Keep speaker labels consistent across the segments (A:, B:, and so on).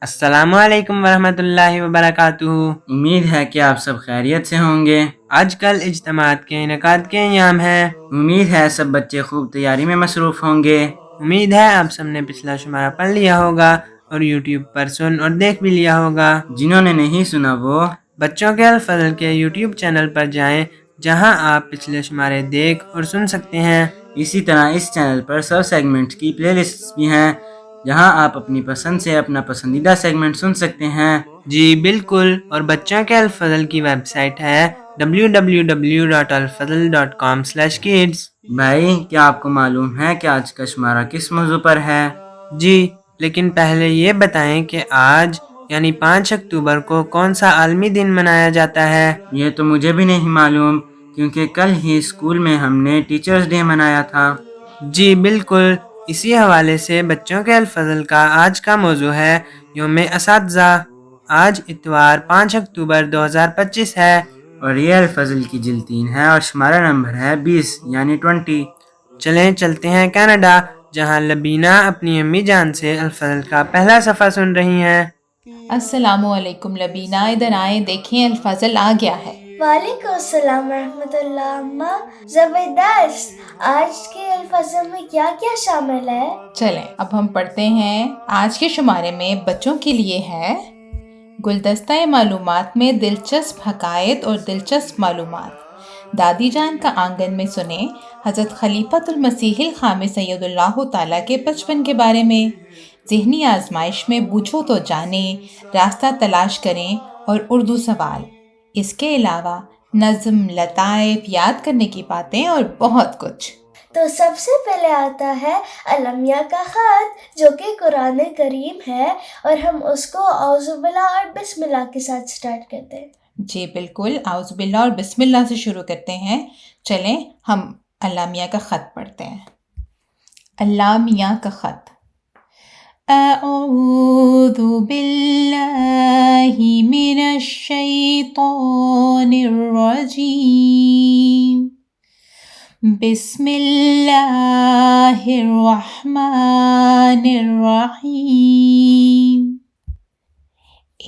A: السلام علیکم ورحمۃ اللہ وبرکاتہ۔
B: امید ہے کہ آپ سب خیریت سے ہوں گے۔
A: آج کل اجتماعات کے انعقاد کے ایام ہیں۔
B: امید ہے سب بچے خوب تیاری میں مصروف ہوں گے۔
A: امید ہے آپ سب نے پچھلا شمارہ پڑھ لیا ہوگا اور یوٹیوب پر سن اور دیکھ بھی لیا ہوگا۔
B: جنہوں نے نہیں سنا وہ
A: بچوں کے الفضل کے یوٹیوب چینل پر جائیں، جہاں آپ پچھلے شمارے دیکھ اور سن سکتے ہیں۔
B: اسی طرح اس چینل پر سب سیگمنٹ کی پلے لسٹس بھی ہیں، جہاں آپ اپنی پسند سے اپنا پسندیدہ سیگمنٹ سن سکتے ہیں۔
A: جی بالکل، اور بچوں کے الفضل کی ویب سائٹ ہے www.alfadl.com/kids۔
B: بھائی، کیا آپ کو معلوم ہے کہ آج کا شمارہ کس موضوع پر ہے؟
A: جی، لیکن پہلے یہ بتائیں کہ آج یعنی 5 اکتوبر کو کون سا عالمی دن منایا جاتا ہے؟
B: یہ تو مجھے بھی نہیں معلوم، کیونکہ کل ہی اسکول میں ہم نے ٹیچرز ڈے منایا تھا۔
A: جی بالکل، اسی حوالے سے بچوں کے الفضل کا آج کا موضوع ہے یوم اساتذہ۔ آج اتوار 5 اکتوبر 2025 ہے
B: اور یہ الفضل کی جلد 3 ہے اور شمارہ نمبر ہے 20 یعنی 20۔
A: چلیں چلتے ہیں کینیڈا، جہاں لبینہ اپنی امی جان سے الفضل کا پہلا صفحہ سن رہی ہیں۔
C: السلام علیکم لبینہ، ادھر آئیں، دیکھیں الفضل آ گیا ہے۔
D: وعلیکم السلام ورحمۃ اللہ۔ اماں زبردست، آج کے الفاظ میں کیا کیا شامل ہے؟
C: چلیں اب ہم پڑھتے ہیں۔ آج کے شمارے میں بچوں کے لیے ہے گلدستہ معلومات میں دلچسپ حقائق اور دلچسپ معلومات۔ دادی جان کا آنگن میں سنیں حضرت خلیفۃ المسیح الخامس سید اللہ تعالیٰ کے بچپن کے بارے میں۔ ذہنی آزمائش میں بوجھو تو جانیں، راستہ تلاش کریں اور اردو سوال۔ اس کے علاوہ نظم، لطائف، یاد کرنے کی باتیں اور بہت کچھ۔
D: تو سب سے پہلے آتا ہے المیہ کا خط، جو کہ قرآن کریم ہے، اور ہم اس کو اعوذ باللہ اور بسم اللہ کے ساتھ سٹارٹ کرتے ہیں۔
C: جی بالکل، اعوذ باللہ اور بسم اللہ سے شروع کرتے ہیں۔ چلیں ہم المیہ کا خط پڑھتے ہیں۔ المیہ کا خط۔ اعوذ باللہ من الشیطان الرجیم، بسم اللہ الرحمن الرحیم،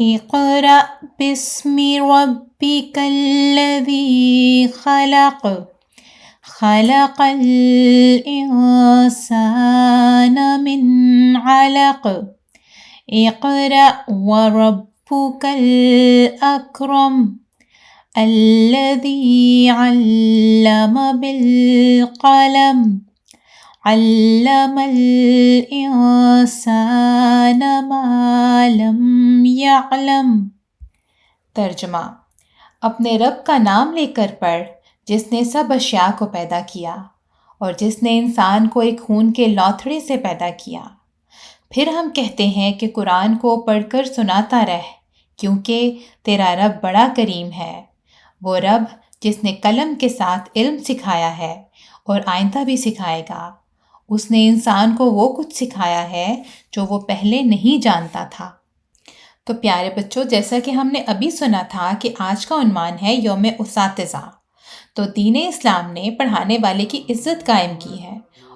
C: اقرأ بسم ربک الذی خلق، خلق الانسان من علق، اقرأ وربک الاکرم، الذی علم بالقلم، علم الانسان ما لم یعلم۔ ترجمہ: اپنے رب کا نام لے کر پڑھ، جس نے سب اشیاء کو پیدا کیا اور جس نے انسان کو ایک خون کے لوتھڑے سے پیدا کیا۔ پھر ہم کہتے ہیں کہ قرآن کو پڑھ کر سناتا رہ، کیونکہ تیرا رب بڑا کریم ہے، وہ رب جس نے قلم کے ساتھ علم سکھایا ہے اور آئندہ بھی سکھائے گا۔ اس نے انسان کو وہ کچھ سکھایا ہے جو وہ پہلے نہیں جانتا تھا۔ تو پیارے بچوں، جیسا کہ ہم نے ابھی سنا تھا کہ آج کا عنوان ہے یوم اساتذہ، تو دین اسلام نے پڑھانے والے کی عزت قائم کی ہے،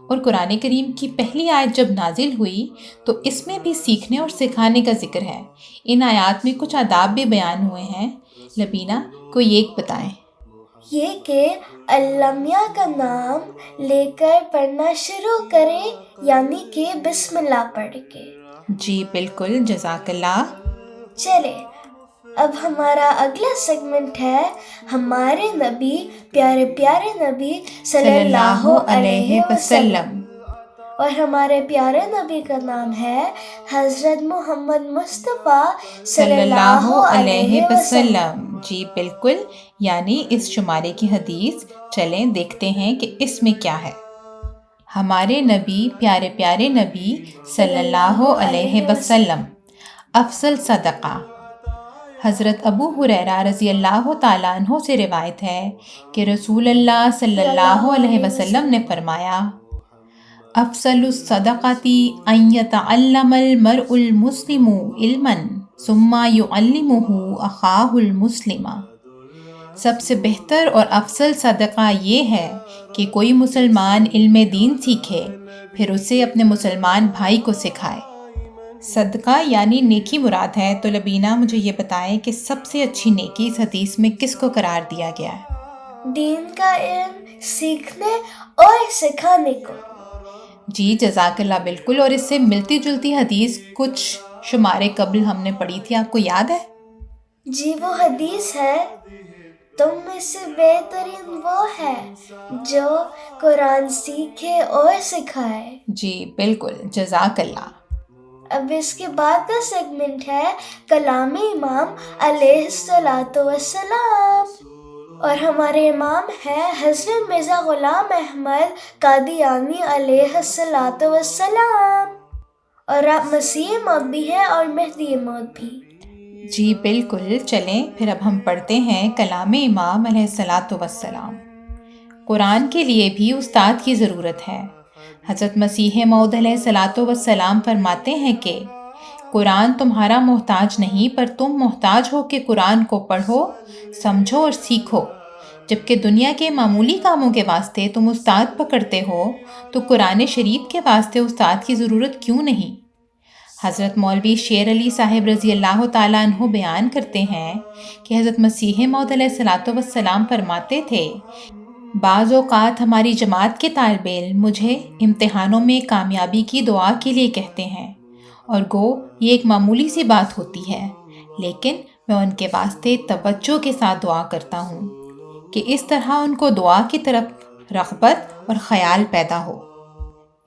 C: اور قرآن کریم کی پہلی آیت جب نازل ہوئی تو اس میں بھی سیکھنے اور سکھانے کا ذکر ہے۔ ان آیات میں کچھ آداب بھی بیان ہوئے ہیں۔ لبینہ کوئی ایک بتائیں۔
D: یہ کہ المیہ کا نام لے کر پڑھنا شروع کرے، یعنی کہ بسم اللہ پڑھ کے۔
C: جی بالکل، جزاک اللہ۔
D: چلے اب ہمارا اگلا سیگمنٹ ہے ہمارے نبی، پیارے پیارے نبی صلی اللہ علیہ وسلم، اور ہمارے پیارے نبی کا نام ہے حضرت محمد مصطفیٰ
C: صلی اللہ علیہ وسلم۔ جی بالکل، یعنی اس شمارے کی حدیث۔ چلیں دیکھتے ہیں کہ اس میں کیا ہے۔ ہمارے نبی، پیارے پیارے نبی صلی اللہ علیہ وسلم، افضل صدقہ۔ حضرت ابو ہریرہ رضی اللہ تعالیٰ عنہ سے روایت ہے کہ رسول اللہ صلی اللہ علیہ وسلم نے فرمایا: افضل الصدقۃ ان یتعلم المرء المسلم علما ثم یعلمہ اخاہ المسلم۔ سب سے بہتر اور افضل صدقہ یہ ہے کہ کوئی مسلمان علم دین سیکھے، پھر اسے اپنے مسلمان بھائی کو سکھائے۔ صدقہ یعنی نیکی مراد ہے، تو لبینہ مجھے یہ بتائیں کہ سب سے اچھی نیکی اس حدیث میں کس کو قرار دیا گیا ہے؟
D: دین کا علم سیکھنے اور سکھانے کو۔
C: جی جزاک اللہ، بالکل، اور اس سے ملتی جلتی حدیث کچھ شمارے قبل ہم نے پڑھی تھی، آپ کو یاد ہے؟
D: جی وہ حدیث ہے، تم میں سے بہترین وہ ہے جو قرآن سیکھے اور سکھائے۔
C: جی بالکل، جزاک اللہ۔
D: اب اس کے بعد کا سیگمنٹ ہے کلام امام علیہ الصلوۃ والسلام، اور ہمارے امام ہیں حضرت مرزا غلام احمد قادیانی علیہ الصلوۃ والسلام، اور آپ مسیح موعود بھی ہیں اور مہدی موعود بھی۔
C: جی بالکل، چلیں پھر اب ہم پڑھتے ہیں کلام امام علیہ الصلوۃ والسلام۔ قرآن کے لیے بھی استاد کی ضرورت ہے۔ حضرت مسیح موعود علیہ الصلوۃ والسلام فرماتے ہیں کہ قرآن تمہارا محتاج نہیں، پر تم محتاج ہو کہ قرآن کو پڑھو، سمجھو اور سیکھو۔ جبکہ دنیا کے معمولی کاموں کے واسطے تم استاد پکڑتے ہو، تو قرآن شریف کے واسطے استاد کی ضرورت کیوں نہیں؟ حضرت مولوی شیر علی صاحب رضی اللہ تعالیٰ عنہ بیان کرتے ہیں کہ حضرت مسیح موعود علیہ الصلوۃ والسلام فرماتے تھے، بعض اوقات ہماری جماعت کے طالب علم مجھے امتحانوں میں کامیابی کی دعا کے لیے کہتے ہیں، اور گو یہ ایک معمولی سی بات ہوتی ہے، لیکن میں ان کے واسطے توجہ کے ساتھ دعا کرتا ہوں کہ اس طرح ان کو دعا کی طرف رغبت اور خیال پیدا ہو۔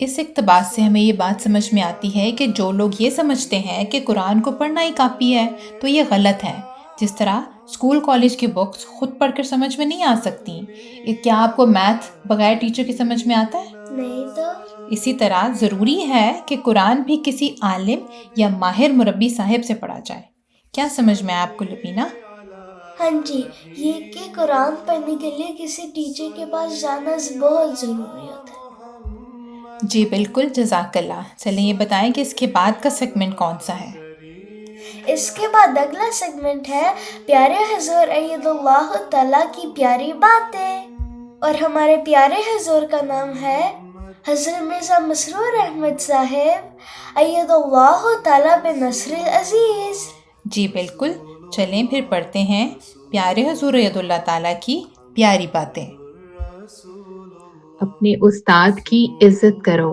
C: اس اقتباس سے ہمیں یہ بات سمجھ میں آتی ہے کہ جو لوگ یہ سمجھتے ہیں کہ قرآن کو پڑھنا ہی کافی ہے، تو یہ غلط ہے۔ جس طرح اسکول کالج کی بکس خود پڑھ کر سمجھ میں نہیں آ سکتی، کیا آپ کو میتھ بغیر ٹیچر کے سمجھ میں آتا ہے؟
D: نہیں تو
C: اسی طرح ضروری ہے کہ قرآن بھی کسی عالم یا ماہر مربی صاحب سے پڑھا جائے۔ کیا سمجھ میں آیا آپ کو لبینہ؟
D: ہاں جی، یہ کہ قرآن پڑھنے کے لیے کسی ٹیچر کے پاس جانا بہت ضروری ہوتا ہے۔
C: جی بالکل، جزاک اللہ۔ چلیں یہ بتائیں کہ اس کے بعد کا سیگمنٹ کون سا ہے؟
D: اس کے بعد اگلا سیگمنٹ ہے پیارے حضور اید اللہ تعالیٰ کی پیاری باتیں، اور ہمارے پیارے حضور کا نام ہے حضرت مرزا مسرور احمد صاحب اید اللہ تعالیٰ بنصر عزیز۔
C: جی بالکل، چلیں پھر پڑھتے ہیں پیارے حضور اید اللہ تعالیٰ کی پیاری باتیں۔ اپنے استاد کی عزت کرو۔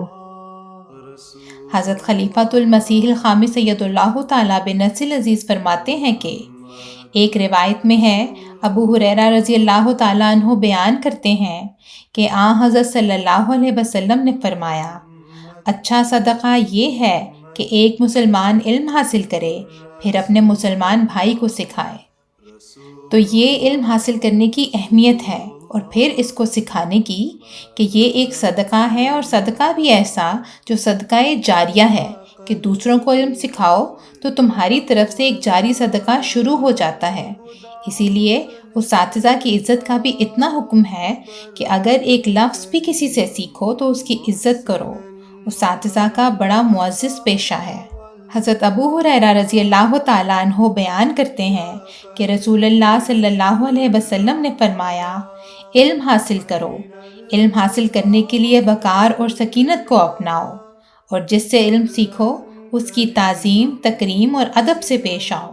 C: حضرت خلیفۃ المسیح الخامس سید اللہ تعالیٰ بنصر عزیز فرماتے ہیں کہ ایک روایت میں ہے، ابو ہریرہ رضی اللہ تعالیٰ عنہ بیان کرتے ہیں کہ حضرت صلی اللہ علیہ وسلم نے فرمایا، اچھا صدقہ یہ ہے کہ ایک مسلمان علم حاصل کرے پھر اپنے مسلمان بھائی کو سکھائے۔ تو یہ علم حاصل کرنے کی اہمیت ہے، اور پھر اس کو سکھانے کی کہ یہ ایک صدقہ ہے، اور صدقہ بھی ایسا جو صدقہ جاریہ ہے کہ دوسروں کو علم سکھاؤ تو تمہاری طرف سے ایک جاری صدقہ شروع ہو جاتا ہے۔ اسی لیے اساتذہ کی عزت کا بھی اتنا حکم ہے کہ اگر ایک لفظ بھی کسی سے سیکھو تو اس کی عزت کرو۔ اساتذہ کا بڑا معزز پیشہ ہے۔ حضرت ابو ہریرہ رضی اللہ تعالیٰ عنہ بیان کرتے ہیں کہ رسول اللہ صلی اللہ علیہ وسلم نے فرمایا، علم حاصل کرو، علم حاصل کرنے کے لیے وقار اور سکینت کو اپناؤ، اور جس سے علم سیکھو اس کی تعظیم، تکریم اور ادب سے پیش آؤ۔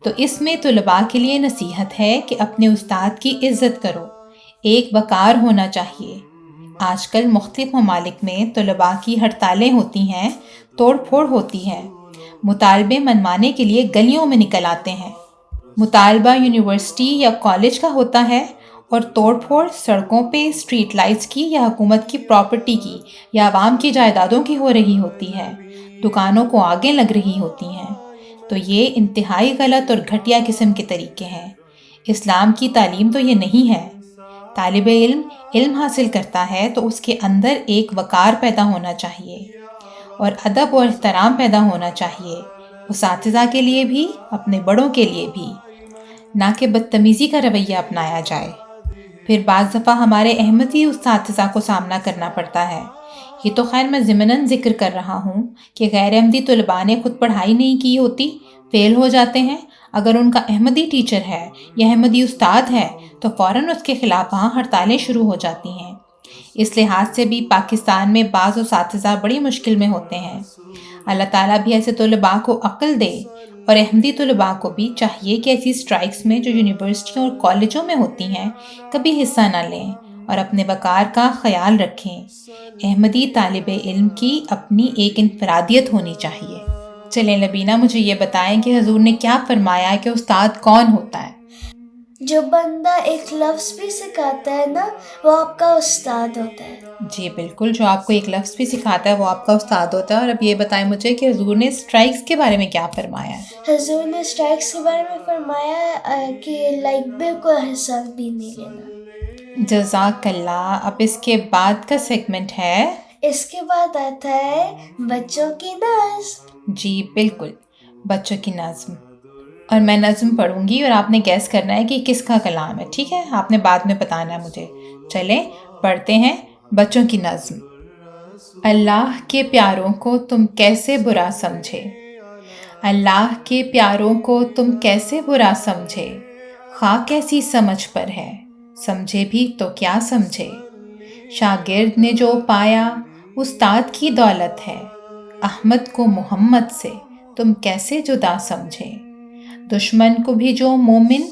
C: تو اس میں طلباء کے لیے نصیحت ہے کہ اپنے استاد کی عزت کرو، ایک وقار ہونا چاہیے۔ آج کل مختلف ممالک میں طلباء کی ہڑتالیں ہوتی ہیں، توڑ پھوڑ ہوتی ہے، مطالبے منوانے کے لیے گلیوں میں نکل آتے ہیں۔ مطالبہ یونیورسٹی یا کالج کا ہوتا ہے، اور توڑ پھوڑ سڑکوں پہ اسٹریٹ لائٹس کی یا حکومت کی پراپرٹی کی یا عوام کی جائیدادوں کی ہو رہی ہوتی ہے، دکانوں کو آگے لگ رہی ہوتی ہیں۔ تو یہ انتہائی غلط اور گھٹیا قسم کے طریقے ہیں۔ اسلام کی تعلیم تو یہ نہیں ہے۔ طالب علم علم حاصل کرتا ہے تو اس کے اندر ایک وقار پیدا ہونا چاہیے، اور ادب اور احترام پیدا ہونا چاہیے، اساتذہ کے لیے بھی، اپنے بڑوں کے لیے بھی، نہ کہ بدتمیزی کا رویہ اپنایا جائے۔ پھر بعض دفعہ ہمارے احمدی اساتذہ کو سامنا کرنا پڑتا ہے۔ یہ تو خیر میں ضمناً ذکر کر رہا ہوں کہ غیر احمدی طلباء نے خود پڑھائی نہیں کی ہوتی، فیل ہو جاتے ہیں، اگر ان کا احمدی ٹیچر ہے یا احمدی استاد ہے تو فوراً اس کے خلاف وہاں ہڑتالیں شروع ہو جاتی ہیں۔ اس لحاظ سے بھی پاکستان میں بعض اساتذہ بڑی مشکل میں ہوتے ہیں۔ اللہ تعالیٰ بھی ایسے طلباء کو عقل دے، اور احمدی طلباء کو بھی چاہیے کہ ایسی اسٹرائکس میں جو یونیورسٹیوں اور کالجوں میں ہوتی ہیں کبھی حصہ نہ لیں اور اپنے وقار کا خیال رکھیں۔ احمدی طالب علم کی اپنی ایک انفرادیت ہونی چاہیے۔ چلیں لبینہ، مجھے یہ بتائیں کہ حضور نے کیا فرمایا کہ استاد کون ہوتا ہے؟
D: جو بندہ ایک لفظ بھی سکھاتا ہے نا، وہ آپ کا استاد ہوتا ہے۔
C: جی بالکل، جو آپ کو ایک لفظ بھی سکھاتا ہے وہ آپ کا استاد ہوتا ہے۔ اور اب یہ بتائیں مجھے کہ حضور نے اسٹرائکس کے بارے میں کیا فرمایا ہے؟
D: حضور نے اسٹرائکس کے بارے میں فرمایا کہ بالکل حصہ بھی نہیں لینا۔
C: جزاک اللہ۔ اب اس کے بعد کا سیگمنٹ ہے،
D: اس کے بعد آتا ہے بچوں کی نظم۔
C: جی بالکل، بچوں کی نظم۔ اور میں نظم پڑھوں گی اور آپ نے گیس کرنا ہے کہ کس کا کلام ہے، ٹھیک ہے؟ آپ نے بعد میں بتانا ہے مجھے۔ چلیں پڑھتے ہیں بچوں کی نظم۔ اللہ کے پیاروں کو تم کیسے برا سمجھے، اللہ کے پیاروں کو تم کیسے برا سمجھے، خواہ کیسی سمجھ پر ہے، سمجھے بھی تو کیا سمجھے۔ شاگرد نے جو پایا استاد کی دولت ہے، احمد کو محمد سے تم کیسے جدا سمجھے۔ دشمن کو بھی جو مومن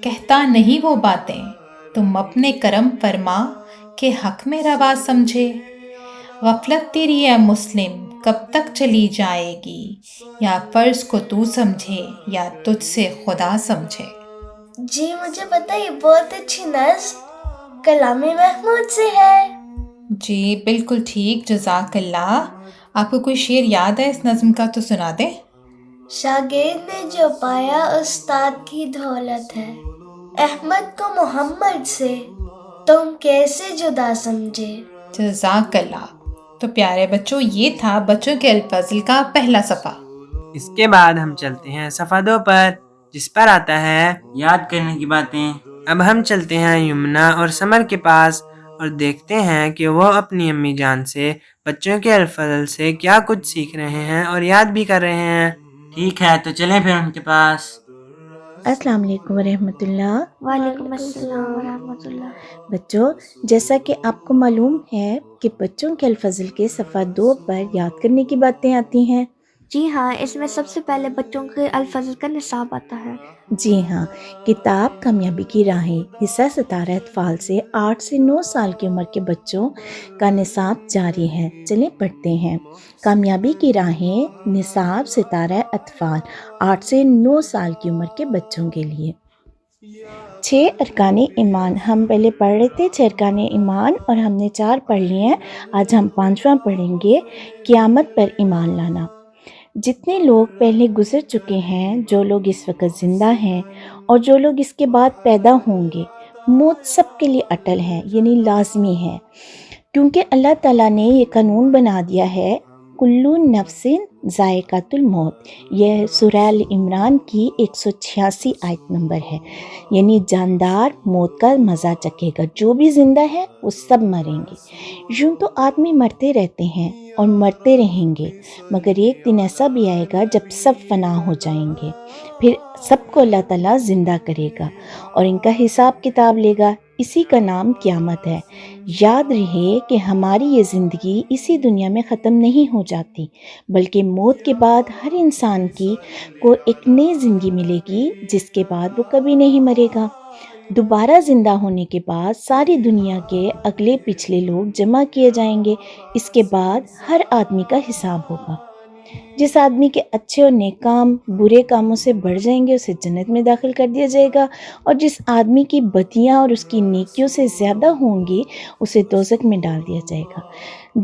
C: کہتا نہیں وہ باتیں، تم اپنے کرم فرما کہ حق میں روا سمجھے۔ غفلت تیری اے مسلم کب تک چلی جائے گی، یا فرض کو تو سمجھے یا تجھ سے خدا سمجھے۔
D: جی مجھے پتہ، یہ بہت اچھی نظم کلام محمود سے ہے۔
C: جی بالکل ٹھیک، جزاک اللہ۔ آپ کو کوئی شعر یاد ہے اس نظم کا تو سنا دیں۔
D: شاگرد نے جو پایا استاد کی دولت ہے، احمد کو محمد سے تم کیسے جدا سمجھے۔
C: جزاک اللہ۔ تو پیارے بچوں، یہ تھا بچوں کے الفضل کا پہلا صفحہ۔
A: اس کے بعد ہم چلتے ہیں صفحہ 2 پر، جس پر آتا ہے
B: یاد کرنے کی باتیں۔
A: اب ہم چلتے ہیں یمنا اور سمر کے پاس اور دیکھتے ہیں کہ وہ اپنی امی جان سے بچوں کے الفضل سے کیا کچھ سیکھ رہے ہیں اور یاد بھی کر رہے ہیں۔
B: ٹھیک ہے، تو چلیں پھر ان کے پاس۔
E: السلام علیکم ورحمۃ اللہ۔
D: وعلیکم السلام ورحمۃ اللہ۔
E: بچوں، جیسا کہ آپ کو معلوم ہے کہ بچوں کے الفضل کے صفحہ 2 پر یاد کرنے کی باتیں آتی ہیں۔
F: جی ہاں، اس میں سب سے پہلے بچوں کے الفضل کا نصاب آتا ہے۔
E: جی ہاں، کتاب کامیابی کی راہیں حصہ 17 اطفال سے 8 سے 9 سال کی عمر کے بچوں کا نصاب جاری ہے۔ چلیں پڑھتے ہیں۔ کامیابی کی راہیں نصاب 17 اطفال 8 سے 9 سال کی عمر کے بچوں کے لیے۔ 6 ارکان ایمان ہم پہلے پڑھ رہے تھے، 6 ارکان ایمان، اور ہم نے 4 پڑھ لیے ہیں۔ آج ہم 5واں پڑھیں گے، قیامت پر ایمان لانا۔ جتنے لوگ پہلے گزر چکے ہیں، جو لوگ اس وقت زندہ ہیں اور جو لوگ اس کے بعد پیدا ہوں گے، موت سب کے لیے اٹل ہے، یعنی لازمی ہے، کیونکہ اللہ تعالیٰ نے یہ قانون بنا دیا ہے، کلو نفس ذائقۃ الموت۔ یہ سورہ ال عمران کی 186 آیت نمبر ہے، یعنی جاندار موت کا مزہ چکھے گا، جو بھی زندہ ہے وہ سب مریں گے۔ یوں تو آدمی مرتے رہتے ہیں اور مرتے رہیں گے، مگر ایک دن ایسا بھی آئے گا جب سب فنا ہو جائیں گے، پھر سب کو اللہ تعالیٰ زندہ کرے گا اور ان کا حساب کتاب لے گا۔ اسی کا نام قیامت ہے۔ یاد رہے کہ ہماری یہ زندگی اسی دنیا میں ختم نہیں ہو جاتی، بلکہ موت کے بعد ہر انسان کو ایک نئی زندگی ملے گی، جس کے بعد وہ کبھی نہیں مرے گا۔ دوبارہ زندہ ہونے کے بعد ساری دنیا کے اگلے پچھلے لوگ جمع کیے جائیں گے۔ اس کے بعد ہر آدمی کا حساب ہوگا۔ جس آدمی کے اچھے اور نیک کام برے کاموں سے بڑھ جائیں گے، اسے جنت میں داخل کر دیا جائے گا، اور جس آدمی کی بدیاں اور اس کی نیکیوں سے زیادہ ہوں گی، اسے دوزخ میں ڈال دیا جائے گا،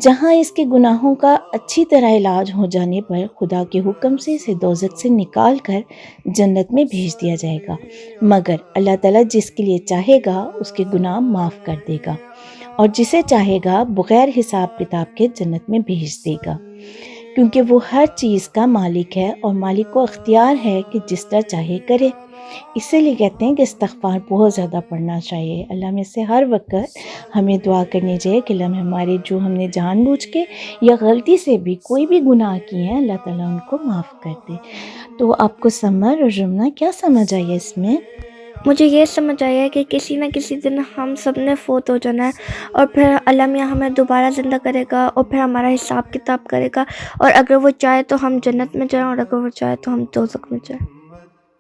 E: جہاں اس کے گناہوں کا اچھی طرح علاج ہو جانے پر خدا کے حکم سے اسے دوزخ سے نکال کر جنت میں بھیج دیا جائے گا۔ مگر اللہ تعالیٰ جس کے لیے چاہے گا اس کے گناہ معاف کر دے گا، اور جسے چاہے گا بغیر حساب کتاب کے جنت میں بھیج دے گا، کیونکہ وہ ہر چیز کا مالک ہے اور مالک کو اختیار ہے کہ جس طرح چاہے کرے۔ اسی لیے کہتے ہیں کہ استغفار بہت زیادہ پڑھنا چاہیے۔ اللہ میں سے ہر وقت ہمیں دعا کرنی چاہیے کہ اللہ ہمارے جو ہم نے جان بوجھ کے یا غلطی سے بھی کوئی بھی گناہ کیے ہیں، اللہ تعالیٰ ان کو معاف کر دے۔ تو آپ کو سمر اور جمنہ کیا سمجھ آئی ہے اس میں؟
F: مجھے یہ سمجھ آیا کہ کسی نہ کسی دن ہم سب نے فوت ہو جانا ہے، اور پھر اللہ میاں ہمیں دوبارہ زندہ کرے گا، اور پھر ہمارا حساب کتاب کرے گا، اور اگر وہ چاہے تو ہم جنت میں جائیں، اور اگر وہ چاہے تو ہم دوزخ میں جائیں۔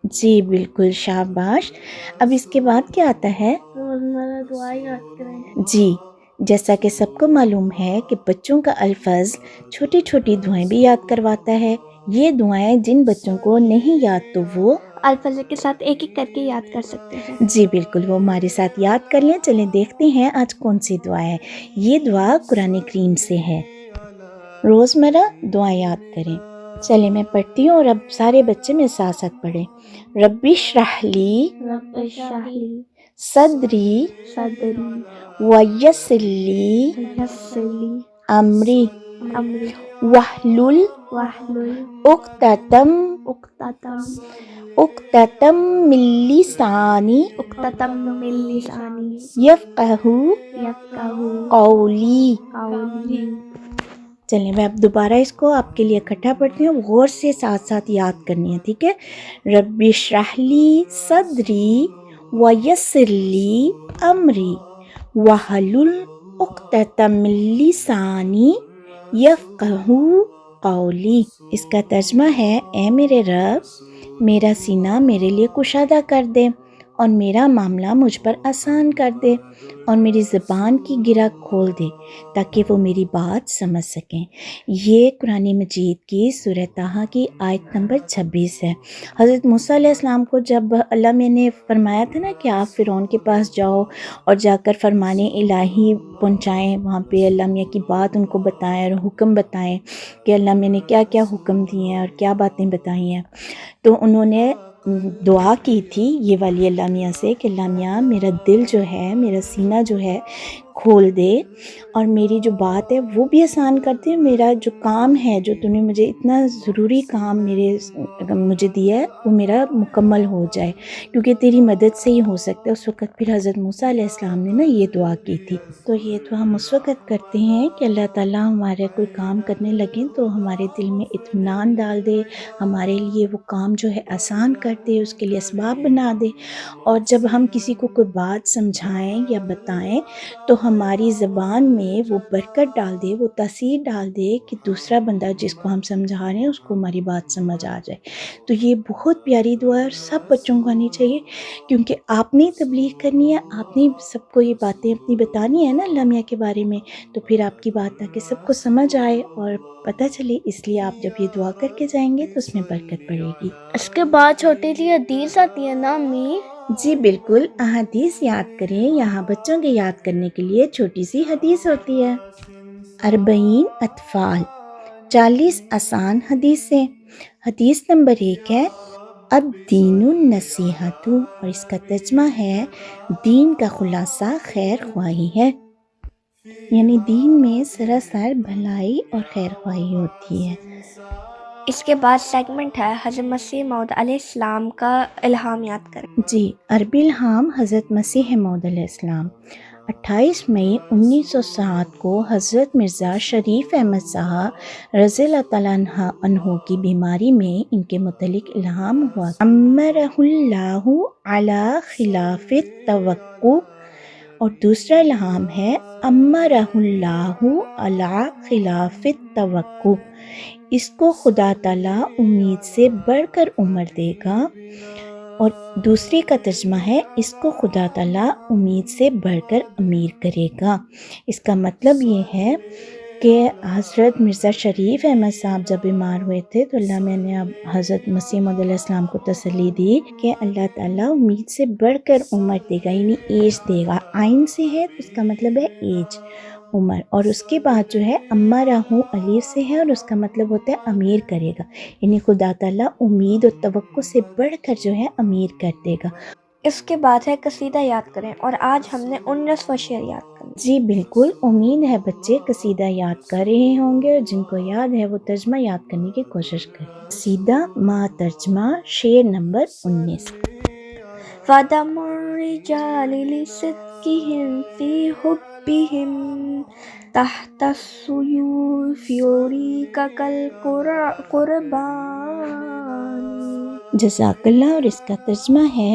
E: جی بالکل، شاباش۔ اب اس کے بعد کیا آتا ہے؟
F: روزمرہ دعائیں یاد کریں۔
E: جی، جیسا کہ سب کو معلوم ہے کہ بچوں کا الفظ چھوٹی چھوٹی دعائیں بھی یاد کرواتا ہے۔ یہ دعائیں جن بچوں کو نہیں یاد تو وہ
F: الفظ کے ساتھ ایک ایک کر کے یاد کر سکتے ہیں۔
E: جی بالکل، وہ ہمارے ساتھ یاد کر لیں۔ چلیں دیکھتے ہیں آج کون سی دعا ہے۔ یہ دعا قرآن کریم سے ہے۔ روزمرہ دعا یاد کریں۔ چلیں میں پڑھتی ہوں اور اب سارے بچے میرے ساتھ ساتھ پڑھیں۔ رب اشرح لی
F: رب اشرح لی
E: صدری
F: صدری
E: ویسر لی
F: ویسر لی
E: امری
F: امری
E: واحلل
F: واحلل
E: عقدۃ من لسانی
F: من لسانی
E: یفقہوا
F: یفقہوا
E: قولی۔
F: قولی۔
E: چلیں میں اب دوبارہ اس کو آپ کے لیے اکٹھا پڑھتی ہوں، غور سے ساتھ ساتھ یاد کرنی ہے، ٹھیک ہے؟ رب اشرح لی صدری ویسر لی امری واحلل عقدۃ من لسانی یفقہوا قولی۔ اس کا ترجمہ ہے، اے میرے رب، میرا سینہ میرے لیے کشادہ کر دے اور میرا معاملہ مجھ پر آسان کر دے، اور میری زبان کی گرہ کھول دے تاکہ وہ میری بات سمجھ سکیں۔ یہ قرآن مجید کی سورہ طٰہٰ کی آیت نمبر 26 ہے۔ حضرت موسیٰ علیہ السلام کو جب اللہ میں نے فرمایا تھا نا کہ آپ فرعون کے پاس جاؤ اور جا کر فرمان الہی پہنچائیں، وہاں پہ اللہ میاں کی بات ان کو بتائیں اور حکم بتائیں کہ اللہ میں نے کیا کیا حکم دیے ہیں اور کیا باتیں بتائی ہیں، تو انہوں نے دعا کی تھی یہ والی اللہ میاں سے کہ اللہ میاں میرا دل جو ہے، میرا سینہ جو ہے کھول دے، اور میری جو بات ہے وہ بھی آسان کر دے، میرا جو کام ہے، جو تو نے مجھے اتنا ضروری کام مجھے دیا ہے، وہ میرا مکمل ہو جائے، کیونکہ تیری مدد سے ہی ہو سکتا ہے۔ اس وقت پھر حضرت موسیٰ علیہ السلام نے نا یہ دعا کی تھی۔ تو یہ دعا ہم اس وقت کرتے ہیں کہ اللہ تعالیٰ ہمارے کوئی کام کرنے لگیں تو ہمارے دل میں اطمینان ڈال دے، ہمارے لیے وہ کام جو ہے آسان کر دے، اس کے لیے اسباب بنا دے، اور جب ہم کسی کو کوئی بات سمجھائیں یا بتائیں تو ہماری زبان میں وہ برکت ڈال دے، وہ تاثیر ڈال دے کہ دوسرا بندہ جس کو ہم سمجھا رہے ہیں اس کو ہماری بات سمجھ آ جائے۔ تو یہ بہت پیاری دعا ہے اور سب بچوں کو آنی چاہیے، کیونکہ آپ نے تبلیغ کرنی ہے، آپ نے سب کو یہ باتیں اپنی بتانی ہے نا اللہ میاں کے بارے میں، تو پھر آپ کی بات تاکہ سب کو سمجھ آئے اور پتہ چلے، اس لیے آپ جب یہ دعا کر کے جائیں گے تو اس میں برکت پڑے گی۔
F: اس کے بعد چھوٹی سی حدیث آتی ہے نا امی؟
E: جی بالکل، احادیث یاد کریں۔ یہاں بچوں کے یاد کرنے کے لیے چھوٹی سی حدیث ہوتی ہے۔ 40 اطفال، 40 آسان حدیثیں۔ حدیث نمبر 1 ہے الدین النصیحۃ، اور اس کا ترجمہ ہے دین کا خلاصہ خیر خواہی ہے، یعنی دین میں سراسر بھلائی اور خیر خواہی ہوتی ہے۔
F: اس کے بعد سیگمنٹ ہے حضرت مسیح موعود علیہ السلام کا الہام یاد کریں۔
E: جی، عربی الہام حضرت مسیح موعود علیہ السلام۔ 28 مئی 1907 کو حضرت مرزا شریف احمد صاحب رضی اللہ تعالیٰ عنہ کی بیماری میں ان کے متعلق الہام ہوا۔ امرہ اللہ علی خلاف التوقع، اور دوسرا الہام ہے امرہ اللہ علی خلاف التوقع، اس کو خدا تعالیٰ امید سے بڑھ کر عمر دے گا، اور دوسری کا ترجمہ ہے اس کو خدا تعالیٰ امید سے بڑھ کر امیر کرے گا۔ اس کا مطلب یہ ہے کہ حضرت مرزا شریف احمد صاحب جب بیمار ہوئے تھے تو اللہ میں نے اب حضرت مسیح موعود علیہ السلام کو تسلی دی کہ اللہ تعالیٰ امید سے بڑھ کر عمر دے گا، یعنی ایج دے گا۔ آئین سے ہے تو اس کا مطلب ہے ایج، عمر، اور اس کے بعد جو ہے امرہ الف سے ہے اور اس کا مطلب ہوتا ہے امیر کرے گا، یعنی خدا تعالیٰ امید اور توقع سے بڑھ کر جو ہے امیر کر دے گا۔
F: اس کے بعد ہے قصیدہ یاد کریں، اور آج ہم نے 19واں شعر یاد کرنا۔
E: جی بالکل، امید ہے بچے قصیدہ یاد کر رہے ہوں گے، اور جن کو یاد ہے وہ ترجمہ یاد کرنے کی کوشش کریں۔ قصیدہ ما ترجمہ، شعر نمبر 19۔
F: فدم الرجال لصدقهم في حبهم تحت السيوف يريك كالقربان۔
E: جزاک اللہ، اور اس کا ترجمہ ہے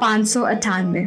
C: 598।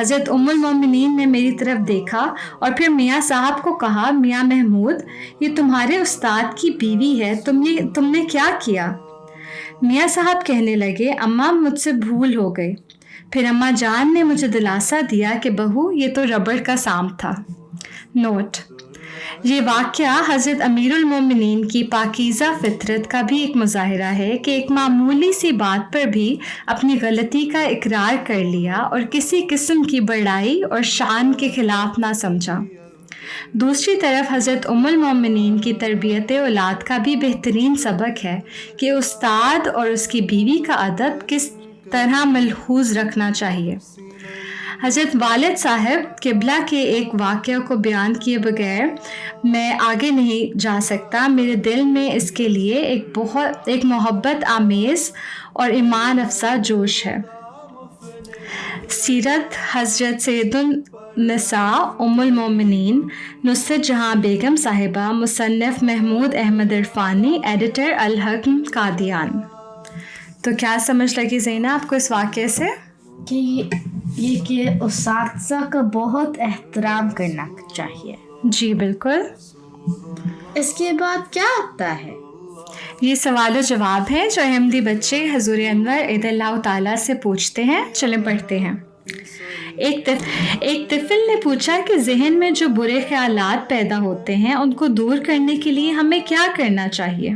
G: حضرت ام المومنین نے میری طرف دیکھا اور پھر میاں صاحب کو کہا، میاں محمود، یہ تمہارے استاد کی بیوی ہے، تم نے کیا کیا؟ میاں صاحب کہنے لگے، اماں مجھ سے بھول ہو گئی۔ پھر اماں جان نے مجھے دلاسا دیا کہ بہو یہ تو ربڑ کا سام تھا۔ نوٹ: یہ واقعہ حضرت امیر المومنین کی پاکیزہ فطرت کا بھی ایک مظاہرہ ہے کہ ایک معمولی سی بات پر بھی اپنی غلطی کا اقرار کر لیا اور کسی قسم کی بڑائی اور شان کے خلاف نہ سمجھا۔ دوسری طرف حضرت ام المومنین کی تربیت اولاد کا بھی بہترین سبق ہے کہ استاد اور اس کی بیوی کا ادب کس طرح ملحوظ رکھنا چاہیے۔ حضرت والد صاحب قبلہ کے ایک واقعہ کو بیان کیے بغیر میں آگے نہیں جا سکتا۔ میرے دل میں اس کے لیے ایک محبت آمیز اور ایمان افزا جوش ہے۔ سیرت حضرت سید النساء ام المومنین نصرت جہاں بیگم صاحبہ، مصنف محمود احمد عرفانی، ایڈیٹر الحکم قادیان۔ تو کیا سمجھ لگی زینہ آپ کو اس واقعے سے؟
H: کہ یہ کہ اساتذہ کا بہت احترام کرنا چاہیے۔
G: جی بالکل۔
H: اس کے بعد کیا آتا ہے؟
G: یہ سوال و جواب ہے جو احمدی بچے حضور انور عید اللہ تعالیٰ سے پوچھتے ہیں۔ چلیں پڑھتے ہیں۔ ایک طفل نے پوچھا کہ ذہن میں جو برے خیالات پیدا ہوتے ہیں ان کو دور کرنے کے لیے ہمیں کیا کرنا چاہیے؟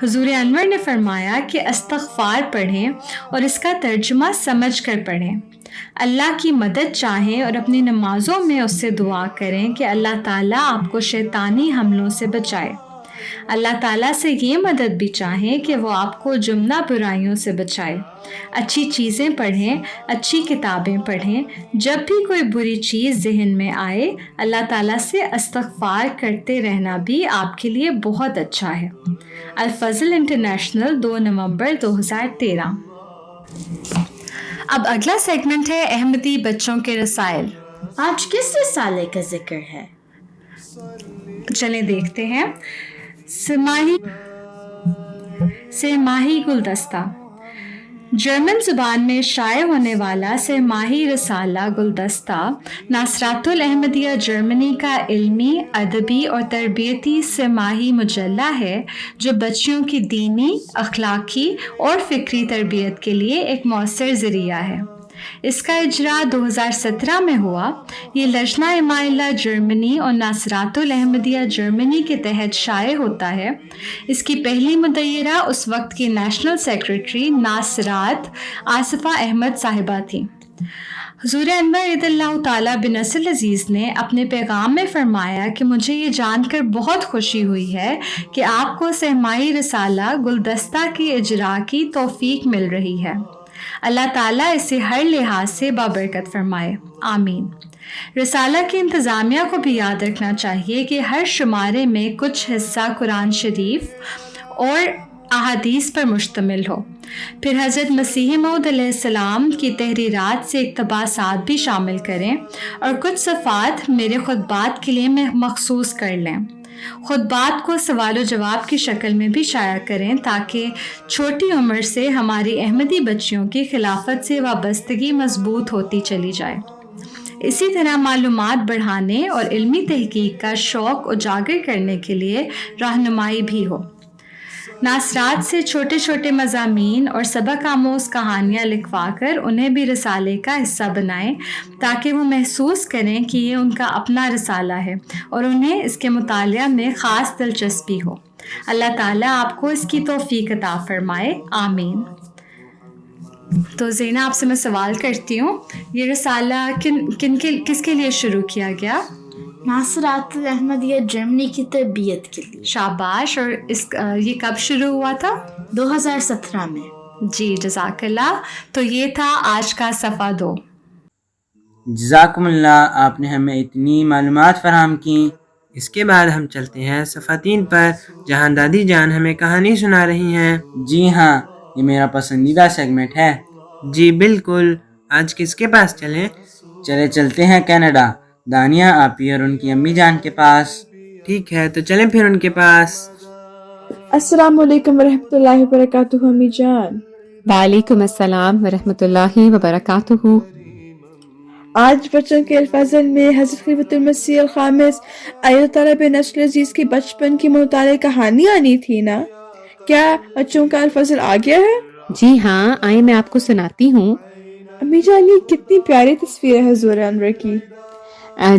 G: حضور انور نے فرمایا کہ استغفار پڑھیں اور اس کا ترجمہ سمجھ کر پڑھیں، اللہ کی مدد چاہیں اور اپنی نمازوں میں اس سے دعا کریں کہ اللہ تعالیٰ آپ کو شیطانی حملوں سے بچائے۔ اللہ تعالیٰ سے یہ مدد بھی چاہیں کہ وہ آپ کو جملہ برائیوں سے بچائے۔ اچھی چیزیں پڑھیں، اچھی کتابیں پڑھیں۔ جب بھی کوئی بری چیز ذہن میں آئے، اللہ تعالیٰ سے استغفار کرتے رہنا بھی آپ کے لیے بہت اچھا ہے۔ الفضل انٹرنیشنل، 2 نومبر 2013۔ اب اگلا سیگمنٹ ہے احمدی بچوں کے رسائل۔
H: آج کس رسالے کا ذکر ہے؟
G: چلیں دیکھتے ہیں۔ سہ-ماہی گلدستہ، جرمن زبان میں شائع ہونے والا سہ-ماہی رسالہ گلدستہ ناصرات الاحمدیہ جرمنی کا علمی، ادبی اور تربیتی سہ-ماہی مجلہ ہے جو بچیوں کی دینی، اخلاقی اور فکری تربیت کے لیے ایک مؤثر ذریعہ ہے۔ اس کا اجرا 2017 میں ہوا۔ یہ لجنہ اماء اللہ جرمنی اور ناصرات الاحمدیہ جرمنی کے تحت شائع ہوتا ہے۔ اس کی پہلی مدیرہ اس وقت کی نیشنل سیکریٹری ناصرات آصفہ احمد صاحبہ تھیں۔ حضور انور عید اللہ تعالیٰ بنصر العزیز نے اپنے پیغام میں فرمایا کہ مجھے یہ جان کر بہت خوشی ہوئی ہے کہ آپ کو سہ-ماہی رسالہ گلدستہ کی اجرا کی توفیق مل رہی ہے۔ اللہ تعالیٰ اسے ہر لحاظ سے بابرکت فرمائے، آمین۔ رسالہ کی انتظامیہ کو بھی یاد رکھنا چاہیے کہ ہر شمارے میں کچھ حصہ قرآن شریف اور احادیث پر مشتمل ہو۔ پھر حضرت مسیح موعود علیہ السلام کی تحریرات سے اقتباسات بھی شامل کریں اور کچھ صفحات میرے خطبات کے لیے مخصوص کر لیں۔ خطبات کو سوال و جواب کی شکل میں بھی شائع کریں تاکہ چھوٹی عمر سے ہماری احمدی بچیوں کی خلافت سے وابستگی مضبوط ہوتی چلی جائے۔ اسی طرح معلومات بڑھانے اور علمی تحقیق کا شوق اجاگر کرنے کے لیے رہنمائی بھی ہو۔ ناصرات سے چھوٹے چھوٹے مضامین اور سبق آموز کہانیاں لکھوا کر انہیں بھی رسالے کا حصہ بنائیں تاکہ وہ محسوس کریں کہ یہ ان کا اپنا رسالہ ہے اور انہیں اس کے مطالعہ میں خاص دلچسپی ہو۔ اللہ تعالیٰ آپ کو اس کی توفیق عطا فرمائے، آمین۔ تو زینہ آپ سے میں سوال کرتی ہوں، یہ رسالہ کس کے لیے شروع کیا گیا؟
H: ناصرات الاحمدیہ جرمنی کی تربیت کے لیے۔
G: شاباش۔ اور یہ کب شروع ہوا تھا؟
H: 2017 میں۔
G: جی جزاک اللہ۔ تو یہ تھا آج کا صفحہ 2۔
B: جزاکم اللہ، آپ نے ہمیں اتنی معلومات فراہم کی۔
A: اس کے بعد ہم چلتے ہیں صفحہ 3 پر، جہاں دادی جان ہمیں کہانی سنا رہی ہیں۔
B: جی ہاں، یہ میرا پسندیدہ سیگمنٹ ہے۔
A: جی بالکل۔ آج کس کے پاس چلیں؟
B: چلتے ہیں کینیڈا، دانیہ آپی اور ان کی امی جان کے پاس۔
A: ٹھیک ہے، تو چلیں پھر ان کے پاس۔
I: السلام علیکم ورحمۃ اللہ وبرکاتہ امی جان۔
J: وعلیکم السلام ورحمۃ اللہ وبرکاتہ۔
I: آج بچوں کے الفاظل میں حضرت خلیفۃ المسیح الخامس ایت تعالیٰ بن نصر عزیز کی بچپن کی متعلق کہانی آنی تھی نا؟ کیا بچوں کا الفاظل آ گیا ہے؟
J: جی ہاں، آئیں میں آپ کو سناتی ہوں۔
I: امی جان یہ کتنی پیاری تصویر ہے حضور انور کی۔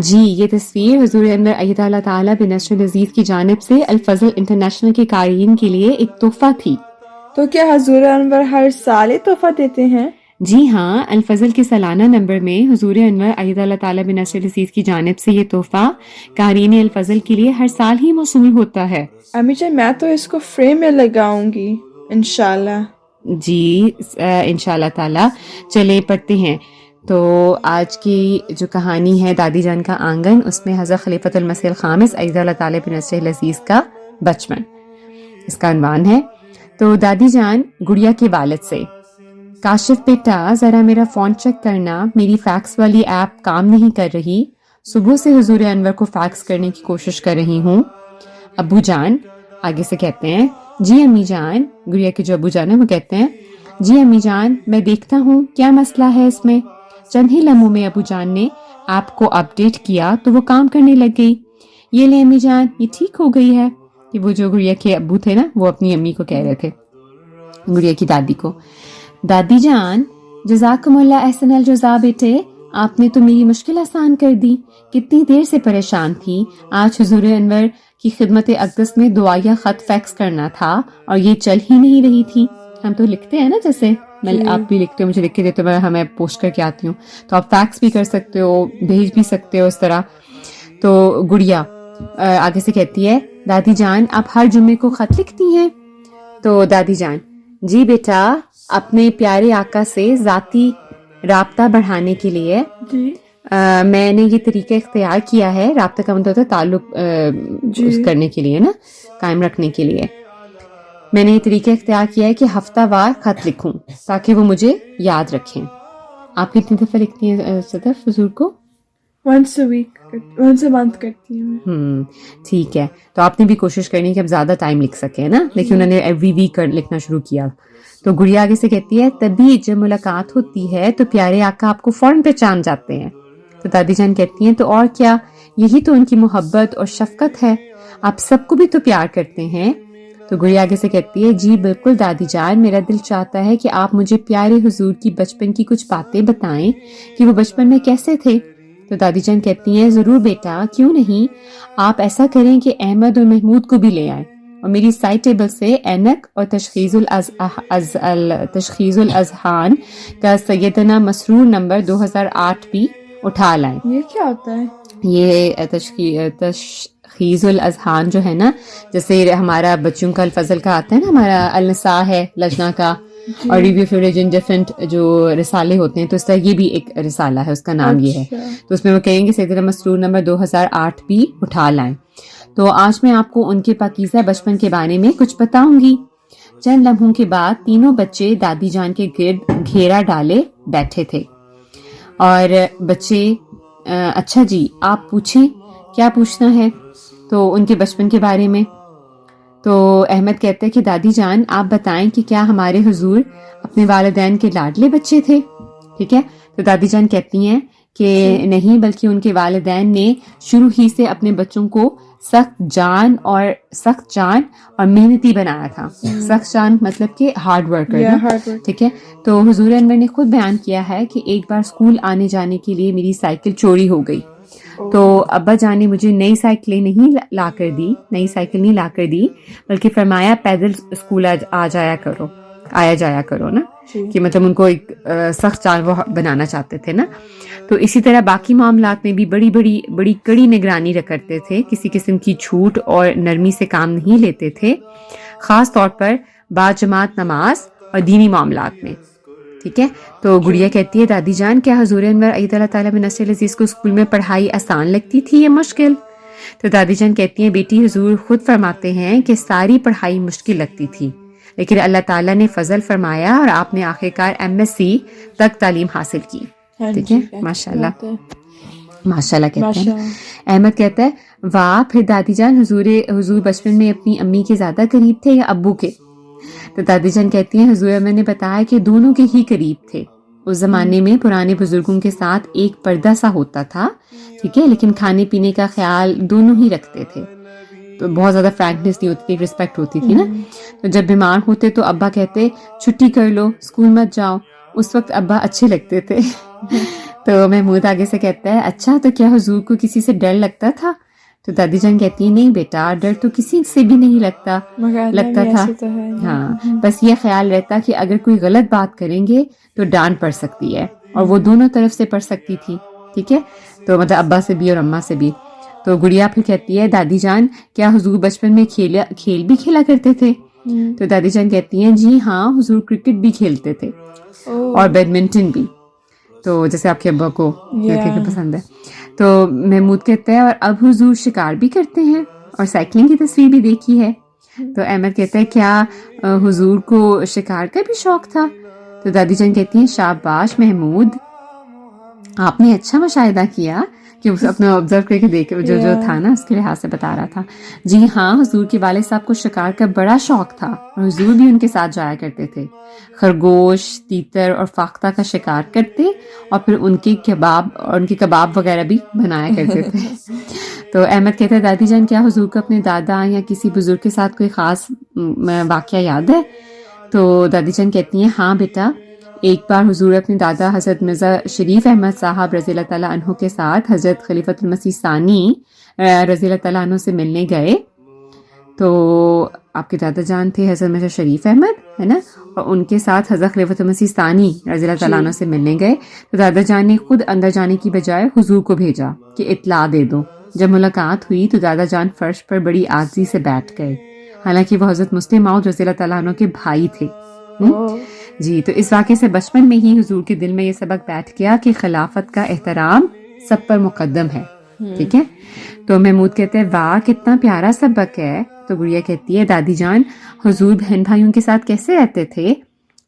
J: جی یہ تصویر حضور انور ایت اللہ تعالیٰ بن نصر عزیز کی جانب سے الفضل انٹرنیشنل کے قارئین کے لیے ایک تحفہ تھی۔
I: تو کیا حضور انور ہر سال یہ تحفہ دیتے ہیں؟
J: جی ہاں، الفضل کے سالانہ نمبر میں حضور انور ایت اللہ تعالیٰ بن نصر عزیز کی جانب سے یہ تحفہ قارئین الفضل کے لیے ہر سال ہی موصول ہوتا ہے۔
I: امی جان میں تو اس کو فریم میں لگاؤں گی انشاءاللہ۔
J: جی انشاءاللہ تعالیٰ، چلے پڑھتے ہیں۔ تو آج کی جو کہانی ہے دادی جان کا آنگن، اس میں حضرت خلیفۃ المسیح الخامس ایت اللہ تعالیٰ بن نصر عزیز کا بچپن، اس کا عنوان ہے۔ تو دادی جان گڑیا کے والد سے: کاشف بیٹا ذرا میرا فون چیک کرنا، میری فیکس والی ایپ کام نہیں کر رہی، صبح سے حضور انور کو فیکس کرنے کی کوشش کر رہی ہوں۔ ابو جان آگے سے کہتے ہیں: جی امی جان، گڑیا کے جو ابو جان ہیں وہ کہتے ہیں: جی امی جان میں دیکھتا ہوں کیا مسئلہ ہے اس میں۔ چند ہی لمحوں میں ابو جان نے ایپ کو اپڈیٹ کیا تو وہ کام کرنے لگ گئی۔ یہ لے امی جان، یہ ٹھیک ہو گئی ہے۔ کہ وہ جو گڑیا کے ابو تھے نا، وہ اپنی امی کو کہہ رہے تھے، گڑیا کی دادی کو: دادی جان جزاکم اللہ احسن الجزا بیٹے، آپ نے تو میری مشکل آسان کر دی، کتنی دیر سے پریشان تھی۔ آج حضور انور کی خدمت اقدس میں دعائیہ خط فیکس کرنا تھا اور یہ چل ہی نہیں رہی تھی۔ ہم تو لکھتے ہیں نا، جیسے آپ بھی لکھتے ہو، مجھے لکھ کے دیتے ہو، ہمیں پوسٹ کر کے آتی ہوں، تو آپ فیکس بھی کر سکتے ہو، بھیج بھی سکتے ہو اس طرح۔ تو گڑیا آگے سے کہتی ہے: دادی جان آپ ہر جمعے کو خط لکھتی ہیں؟ تو دادی جان: جی بیٹا، اپنے پیارے آقا سے ذاتی رابطہ بڑھانے کے لیے میں نے یہ طریقہ اختیار کیا ہے۔ رابطہ کا مطلب ہوتا ہے تعلق کرنے کے لیے نا، قائم رکھنے کے لیے۔ میں نے یہ طریقہ اختیار کیا ہے کہ ہفتہ وار خط لکھوں تاکہ وہ مجھے یاد رکھیں۔ آپ کتنی دفعہ لکھتی ہیں صدف حضور کو؟
I: once a month کرتی ہوں۔
J: ٹھیک ہے، تو آپ نے بھی کوشش کرنی ہے کہ اب زیادہ ٹائم لکھ سکیں نا، لیکن انہوں نے ایوری ویک لکھنا شروع کیا۔ تو گڑیا آگے سے کہتی ہے: تبھی جب ملاقات ہوتی ہے تو پیارے آقا آپ کو فوراً پہچان جاتے ہیں۔ تو دادی جان کہتی ہیں: تو اور کیا، یہی تو ان کی محبت اور شفقت ہے، آپ سب کو بھی تو پیار کرتے ہیں۔ تو گڑیا آگے سے کہتی ہے: جی بالکل دادی جان، میرا دل چاہتا ہے کہ آپ مجھے پیارے حضور کی بچپن کی کچھ باتیں بتائیں کہ وہ بچپن میں کیسے تھے۔ تو دادی جان کہتی ہیں: ضرور بیٹا، کیوں نہیں، آپ ایسا کریں کہ احمد اور محمود کو بھی لے آئیں اور میری سائٹ ٹیبل سے اینک اور تشخیص الاذہان کا سیدنا مسرور نمبر 2008 بھی اٹھا لائیں۔
I: یہ کیا ہوتا ہے؟
J: یہ تشخیص الاذہان جو ہے نا، جیسے ہمارا بچوں کا الفضل کا آتا ہے نا، ہمارا النساء ہے لجنا کا، اور ریویو آف ریلیجن ڈفرینٹ جو رسالے ہوتے ہیں، تو اس طرح یہ بھی ایک رسالہ ہے، اس کا نام یہ ہے۔ تو اس میں وہ کہیں گے سیدنا مسرور نمبر 2008 بھی اٹھا لائیں۔ تو آج میں آپ کو ان کے پاکیزہ بچپن کے بارے میں کچھ بتاؤں گی۔ چند لمحوں کے بعد تینوں بچے دادی جان کے گرد گھیرا ڈالے بیٹھے تھے، اور بچے: اچھا جی آپ پوچھیں، کیا پوچھنا ہے؟ تو ان کے بچپن کے بارے میں۔ تو احمد کہتے ہیں کہ دادی جان آپ بتائیں کہ کیا ہمارے حضور اپنے والدین کے لاڈلے بچے تھے؟ ٹھیک ہے، تو دادی جان کہتی ہیں کہ نہیں، بلکہ ان کے والدین نے شروع ہی سے اپنے بچوں کو سخت جان اور محنتی بنایا تھا۔ سخت جان مطلب کہ ہارڈ ورکر، ٹھیک ہے۔ تو حضور انور نے خود بیان کیا ہے کہ ایک بار اسکول آنے جانے کے لیے میری سائیکل چوری ہو گئی، تو ابا جان نے مجھے نئی سائیکل نہیں لا کر دی، بلکہ فرمایا پیدل اسکول آیا جایا کرو نا، کہ مطلب ان کو ایک سخت جان وہ بنانا چاہتے تھے نا۔ تو اسی طرح باقی معاملات میں بھی بڑی کڑی نگرانی کرتے تھے، کسی قسم کی چھوٹ اور نرمی سے کام نہیں لیتے تھے، خاص طور پر باجماعت نماز اور دینی معاملات میں۔ ٹھیک ہے، تو گڑیا کہتی ہے: دادی جان کیا حضور انور ایت اللہ تعالیٰ بن نصر عزیز کو اسکول میں پڑھائی آسان لگتی تھی یا مشکل؟ تو دادی جان کہتی ہیں: بیٹی حضور خود فرماتے ہیں کہ ساری پڑھائی مشکل لگتی تھی، لیکن اللہ تعالیٰ نے فضل فرمایا اور آپ نے آخرکار MSc تک تعلیم حاصل کی۔ ٹھیک ہے، ماشاء اللہ کہتے ہیں۔ احمد کہتا ہے: واہ، پھر دادی جان حضور بچپن میں اپنی امی کے زیادہ قریب تھے یا ابو کے؟ تو دادی جان کہتی ہیں: حضور میں نے بتایا کہ دونوں کے ہی قریب تھے، اس زمانے میں پرانے بزرگوں کے ساتھ ایک پردہ سا ہوتا تھا، ٹھیک ہے، لیکن کھانے پینے کا خیال دونوں ہی رکھتے تھے، تو بہت زیادہ فرینکنس نہیں ہوتی تھی، رسپیکٹ ہوتی تھی نا. تو جب بیمار ہوتے تو ابا کہتے چھٹی کر لو، اسکول مت جاؤ. اس وقت ابا اچھے لگتے تھے. تو محمود آگے سے کہتا ہے اچھا تو کیا حضور کو کسی سے ڈر لگتا تھا؟ تو دادی جان کہتی ہے نہیں بیٹا، ڈر تو کسی سے بھی نہیں لگتا تھا. ہاں، بس یہ خیال رہتا کہ اگر کوئی غلط بات کریں گے تو ڈانٹ پڑ سکتی ہے، اور وہ دونوں طرف سے پڑ سکتی تھی، ٹھیک ہے، تو مطلب ابا سے بھی اور اماں سے بھی. تو گڑیا پھر کہتی ہے دادی جان کیا حضور بچپن میں کھیل بھی کھیلا کرتے تھے؟ تو دادی جان کہتی ہیں جی ہاں، حضور کرکٹ بھی کھیلتے تھے اور بیڈمنٹن بھی، تو جیسے آپ کے ابا کو کرکٹ پسند ہے. تو محمود کہتا ہے اور اب حضور شکار بھی کرتے ہیں اور سائیکلنگ کی تصویر بھی دیکھی ہے. تو احمد کہتا ہے کیا حضور کو شکار کا بھی شوق تھا؟ تو دادی جان کہتی ہیں شاباش محمود، آپ نے اچھا مشاہدہ کیا کہ اپنا آبزرو کر کے دیکھ جو تھا نا اس کے لحاظ سے بتا رہا تھا. جی ہاں، حضور کے والد صاحب کو شکار کا بڑا شوق تھا اور حضور بھی ان کے ساتھ جایا کرتے تھے. خرگوش، تیتر اور فاختہ کا شکار کرتے اور پھر ان کے کباب وغیرہ بھی بنایا کرتے تھے. تو احمد کہتا ہے دادی جان کیا حضور کو اپنے دادا یا کسی بزرگ کے ساتھ کوئی خاص واقعہ یاد ہے؟ تو دادی جان کہتی ہیں ہاں بیٹا، ایک بار حضور اپنے دادا حضرت مرزا شریف احمد صاحب رضی اللہ تعالیٰ عنہ کے ساتھ حضرت خلیفۃ المسیح ثانی رضی اللہ تعالیٰ عنہ سے ملنے گئے. تو آپ کے دادا جان تھے حضرت مرزا شریف احمد، ہے نا، اور ان کے ساتھ حضرت خلیفۃ المسیح ثانی رضی اللہ تعالیٰ عنہ سے ملنے گئے. تو دادا جان نے خود اندر جانے کی بجائے حضور کو بھیجا کہ اطلاع دے دو. جب ملاقات ہوئی تو دادا جان فرش پر بڑی عاجزی سے بیٹھ گئے، حالانکہ وہ حضرت مسلم موعود رضی اللہ تعالیٰ عنہ کے بھائی تھے. جی، تو اس واقعے سے بچپن میں ہی حضور کے دل میں یہ سبق بیٹھ گیا کہ خلافت کا احترام سب پر مقدم ہے، ٹھیک ہے. تو محمود کہتے ہیں واہ کتنا پیارا سبق ہے. تو گڑیا کہتی ہے دادی جان حضور بہن بھائیوں کے ساتھ کیسے رہتے تھے؟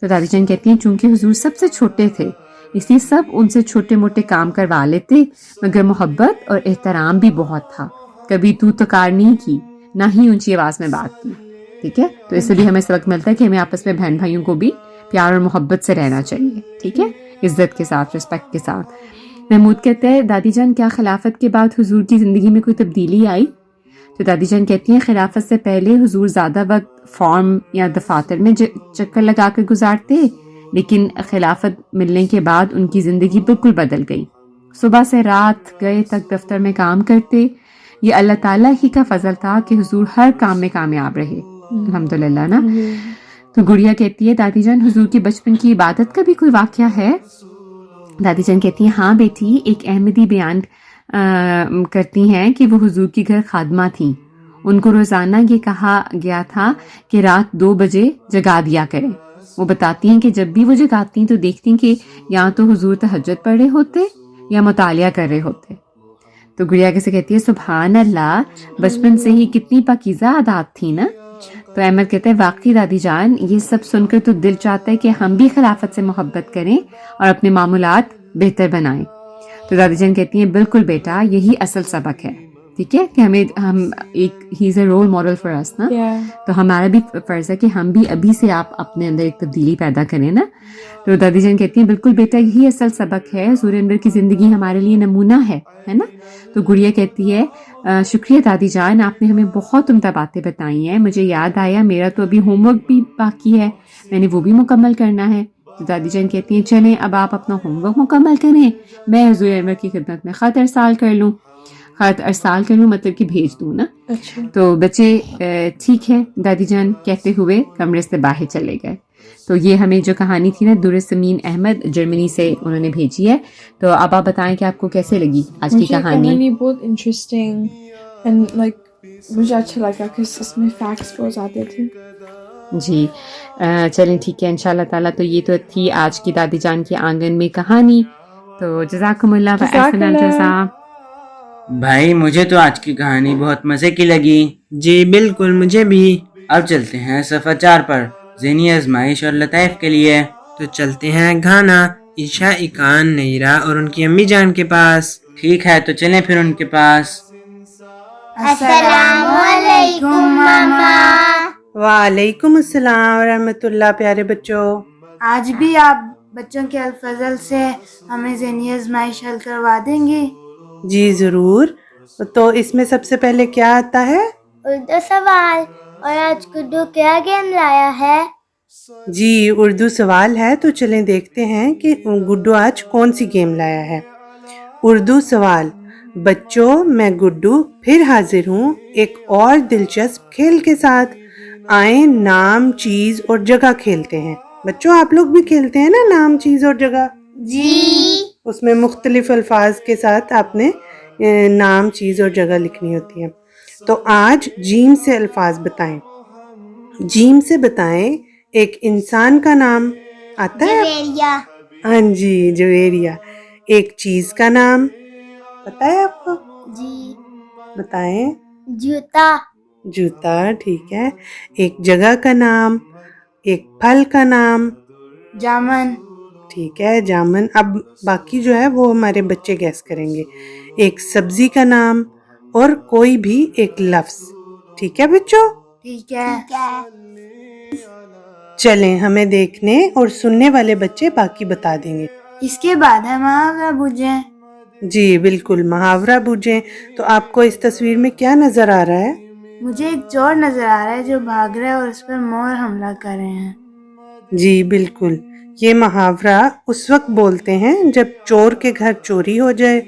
J: تو دادی جان کہتی ہیں چونکہ حضور سب سے چھوٹے تھے اس لیے سب ان سے چھوٹے موٹے کام کروا لیتے، مگر محبت اور احترام بھی بہت تھا. کبھی تو تکار نہیں کی، نہ ہی اونچی آواز میں بات کی، ٹھیک ہے. تو اس سے بھی ہمیں سبق ملتا ہے کہ ہمیں آپس میں بہن بھائیوں کو بھی پیار اور محبت سے رہنا چاہیے، ٹھیک ہے، عزت کے ساتھ، رسپیکٹ کے ساتھ. محمود کہتے ہیں دادی جان کیا خلافت کے بعد حضور کی زندگی میں کوئی تبدیلی آئی؟ تو دادی جان کہتی ہیں خلافت سے پہلے حضور زیادہ وقت فارم یا دفاتر میں چکر لگا کر گزارتے، لیکن خلافت ملنے کے بعد ان کی زندگی بالکل بدل گئی. صبح سے رات گئے تک دفتر میں کام کرتے. یہ اللہ تعالیٰ ہی کا فضل تھا کہ حضور ہر کام میں کامیاب رہے، الحمدللہ نا. تو گڑیا کہتی ہے دادی جان حضور کے بچپن کی عبادت کا بھی کوئی واقعہ ہے؟ دادی جان کہتی ہیں ہاں بیٹی، ایک احمدی بیان کرتی ہیں کہ وہ حضور کی گھر خادمہ تھیں. ان کو روزانہ یہ کہا گیا تھا کہ رات 2 بجے جگا دیا کریں. وہ بتاتی ہیں کہ جب بھی وہ جگاتی تو دیکھتی کہ یا تو حضور تہجد پڑھ رہے ہوتے یا مطالعہ کر رہے ہوتے. تو گڑیا کیسے کہتی ہے سبحان اللہ، بچپن سے ہی کتنی پاکیزہ عادات تھی نا. تو احمد کہتے ہیں واقعی دادی جان یہ سب سن کر تو دل چاہتا ہے کہ ہم بھی خلافت سے محبت کریں اور اپنے معمولات بہتر بنائیں. تو دادی جان کہتی ہیں بالکل بیٹا، یہی اصل سبق ہے، ٹھیک ہے، کہ ہم ایک ہی از اے رول ماڈل فار اس نا. تو ہمارا بھی فرض ہے کہ ہم بھی ابھی سے آپ اپنے اندر ایک تبدیلی پیدا کریں نا. تو دادی جان کہتی ہیں بالکل بیٹا، یہی اصل سبق ہے. حضور انور کی زندگی ہمارے لیے نمونہ ہے نا. تو گڑیا کہتی ہے شکریہ دادی جان، آپ نے ہمیں بہت عمدہ باتیں بتائی ہیں. مجھے یاد آیا میرا تو ابھی ہوم ورک بھی باقی ہے، میں نے وہ بھی مکمل کرنا ہے. تو دادی جان کہتی ہیں چلیں اب آپ اپنا ہوم ورک مکمل کریں، میں حضور انور کی خدمت میں خط ارسال کر لوں مطلب کہ بھیج دوں نا. تو بچے ٹھیک ہے دادی جان کہتے ہوئے کمرے سے باہر چلے گئے. تو یہ ہمیں جو کہانی تھی نا در سمین احمد جرمنی سے انہوں نے بھیجی ہے. تو اب آپ بتائیں کہ آپ کو کیسے لگی آج کی کہانی؟
I: مجھے بہت انٹرسٹنگ اینڈ لائک مجھے اچھا لگا کہ اس میں فیکٹس بہت آتے تھے.
J: جی چلیں ٹھیک ہے انشاء اللہ تعالیٰ. تو یہ تو تھی آج کی دادی جان کے آنگن میں کہانی. تو جزاکم اللہ وَأَحْسَنَ الْجَزَاء.
B: بھائی مجھے تو آج کی کہانی بہت مزے کی لگی.
A: جی بالکل مجھے بھی.
B: اب چلتے ہیں صفحہ 4 پر ذہنی آزمائش اور لطائف کے لیے.
A: تو چلتے ہیں گھانا عشاء اکان نیرا اور ان کی امی جان کے پاس.
B: ٹھیک ہے تو چلیں پھر ان کے پاس.
D: السلام علیکم ماما.
K: وعلیکم السلام ورحمۃ اللہ. پیارے بچوں،
D: آج بھی آپ
K: بچوں کے الفضل سے ہمیں ذہنی آزمائش حل کروا دیں گی؟
L: جی ضرور. تو اس میں سب سے پہلے کیا آتا ہے؟
D: اردو سوال. اور آج گڈو کیا گیم لایا ہے؟
L: جی اردو سوال ہے، تو چلیں دیکھتے ہیں کہ گڈو آج کون سی گیم لایا ہے. اردو سوال. بچوں میں گڈو پھر حاضر ہوں ایک اور دلچسپ کھیل کے ساتھ. آئیں نام چیز اور جگہ کھیلتے ہیں. بچوں آپ لوگ بھی کھیلتے ہیں نا نام چیز اور جگہ؟
D: جی.
L: اس میں مختلف الفاظ کے ساتھ آپ نے نام چیز اور جگہ لکھنی ہوتی ہے. تو آج جیم سے الفاظ بتائیں. جیم سے بتائیں ایک انسان کا نام. آتا ہے؟
D: جویریہ.
L: ہاں جی جویریہ. ایک چیز کا نام پتہ ہے آپ کو؟
D: جی.
L: بتائیں.
D: جوتا.
L: جوتا ٹھیک ہے. ایک جگہ کا نام. ایک پھل کا نام.
K: جامن.
L: ٹھیک ہے جامن. اب باقی جو ہے وہ ہمارے بچے گیس کریں گے. ایک سبزی کا نام اور کوئی بھی ایک لفظ. ٹھیک ہے بچوں؟
K: ٹھیک ہے.
L: چلیں ہمیں دیکھنے اور سننے والے بچے باقی بتا دیں گے.
K: اس کے بعد ہے محاورہ بوجھیں.
L: جی بالکل محاورہ بوجھیں. تو آپ کو اس تصویر میں کیا نظر آ رہا ہے؟
K: مجھے ایک چور نظر آ رہا ہے جو بھاگ رہا ہے اور اس پر مور حملہ کر رہے ہیں.
L: جی بالکل. یہ محاورہ اس وقت بولتے ہیں جب چور کے گھر چوری ہو جائے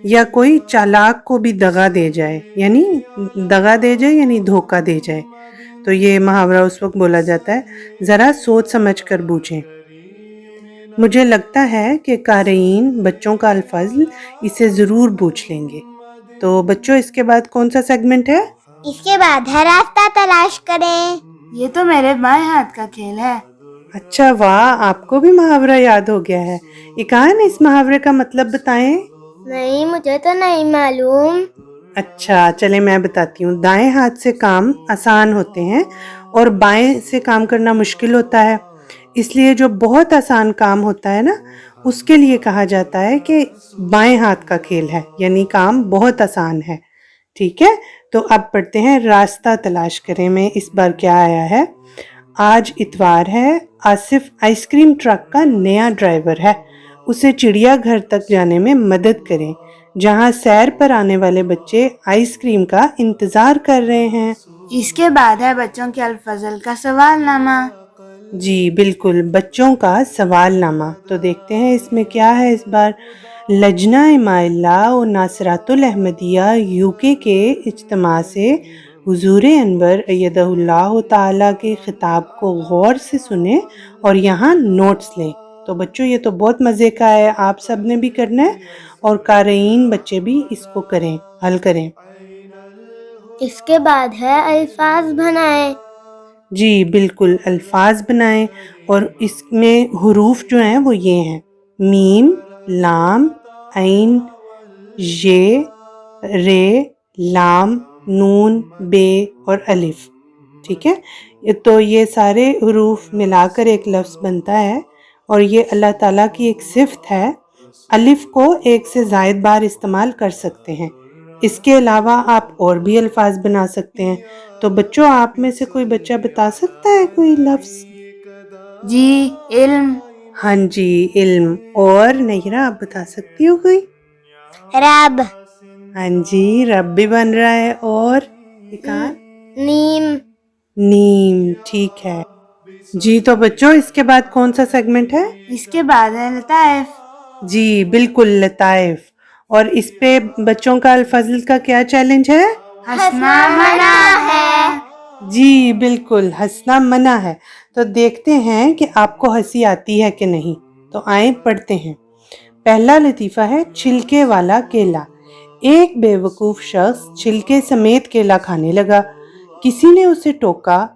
L: یا کوئی چالاک کو بھی دغا دے جائے، یعنی دغا دے جائے یعنی دھوکہ دے جائے. تو یہ محاورہ اس وقت بولا جاتا ہے. ذرا سوچ سمجھ کر بوجھیں. مجھے لگتا ہے کہ قارئین بچوں کا الفضل اسے ضرور پوچھ لیں گے. تو بچوں اس کے بعد کون سا سیگمنٹ ہے؟
D: اس کے بعد ہے راستہ تلاش کریں.
K: یہ تو میرے بائیں ہاتھ کا کھیل ہے.
L: اچھا واہ، آپ کو بھی محاورہ یاد ہو گیا ہے. اکان اس محاورے کا مطلب بتائیں.
D: نہیں مجھے تو نہیں معلوم.
L: اچھا چلیں میں بتاتی ہوں. دائیں ہاتھ سے کام آسان ہوتے ہیں اور بائیں سے کام کرنا مشکل ہوتا ہے. اس لیے جو بہت آسان کام ہوتا ہے نا اس کے لیے کہا جاتا ہے کہ بائیں ہاتھ کا کھیل ہے، یعنی کام بہت آسان ہے. ٹھیک ہے. تو اب پڑھتے ہیں راستہ تلاش کریں میں اس بار کیا آیا ہے. آج اتوار ہے. آصف آئس کریم ٹرک کا نیا ڈرائیور ہے. اسے چڑیا گھر تک جانے میں مدد کریں جہاں سیر پر آنے والے بچے آئس کریم کا انتظار کر رہے ہیں.
K: اس کے بعد ہے بچوں کے الفضل کا سوال نامہ.
L: جی بالکل بچوں کا سوال نامہ. تو دیکھتے ہیں اس میں کیا ہے اس بار. لجنہ امائلہ و ناصرات الاحمدیہ UK کے اجتماع سے حضور انور ایدہ اللہ تعالیٰ کے خطاب کو غور سے سنیں اور یہاں نوٹس لیں. تو بچوں یہ تو بہت مزے کا ہے، آپ سب نے بھی کرنا ہے اور قارئین بچے بھی اس کو کریں، حل کریں.
D: اس کے بعد ہے الفاظ بنائیں.
L: جی بالکل الفاظ بنائیں اور اس میں حروف جو ہیں وہ یہ ہیں: میم، لام، عین، ی، رے، لام، نون، بے اور الف. ٹھیک ہے. تو یہ سارے حروف ملا کر ایک لفظ بنتا ہے اور یہ اللہ تعالیٰ کی ایک صفت ہے. الف کو ایک سے زائد بار استعمال کر سکتے ہیں. اس کے علاوہ آپ اور بھی الفاظ بنا سکتے ہیں. تو بچوں آپ میں سے کوئی بچہ بتا سکتا ہے کوئی لفظ؟
K: جی علم.
L: ہاں جی علم. اور نہیرہ آپ بتا سکتی ہو کوئی؟
D: رب.
L: ہاں جی رب بھی بن رہا ہے. اور اکان؟
D: نیم.
L: نیم. ٹھیک ہے. جی تو بچوں اس کے بعد کون سا سیگمنٹ ہے؟
K: اس کے بعد ہے لطائف.
L: جی بالکل لطائف. اور اس پہ بچوں کا الفضل کا کیا چیلنج ہے؟
K: ہنسنا منع ہے.
L: جی بالکل ہنسنا منع ہے. تو دیکھتے ہیں کہ آپ کو ہنسی آتی ہے کہ نہیں. تو آئیں پڑھتے ہیں. پہلا لطیفہ ہے چھلکے والا کیلا. ایک بے وقوف شخص چھلکے سمیت کیلا کھانے لگا. کسی نے اسے ٹوکا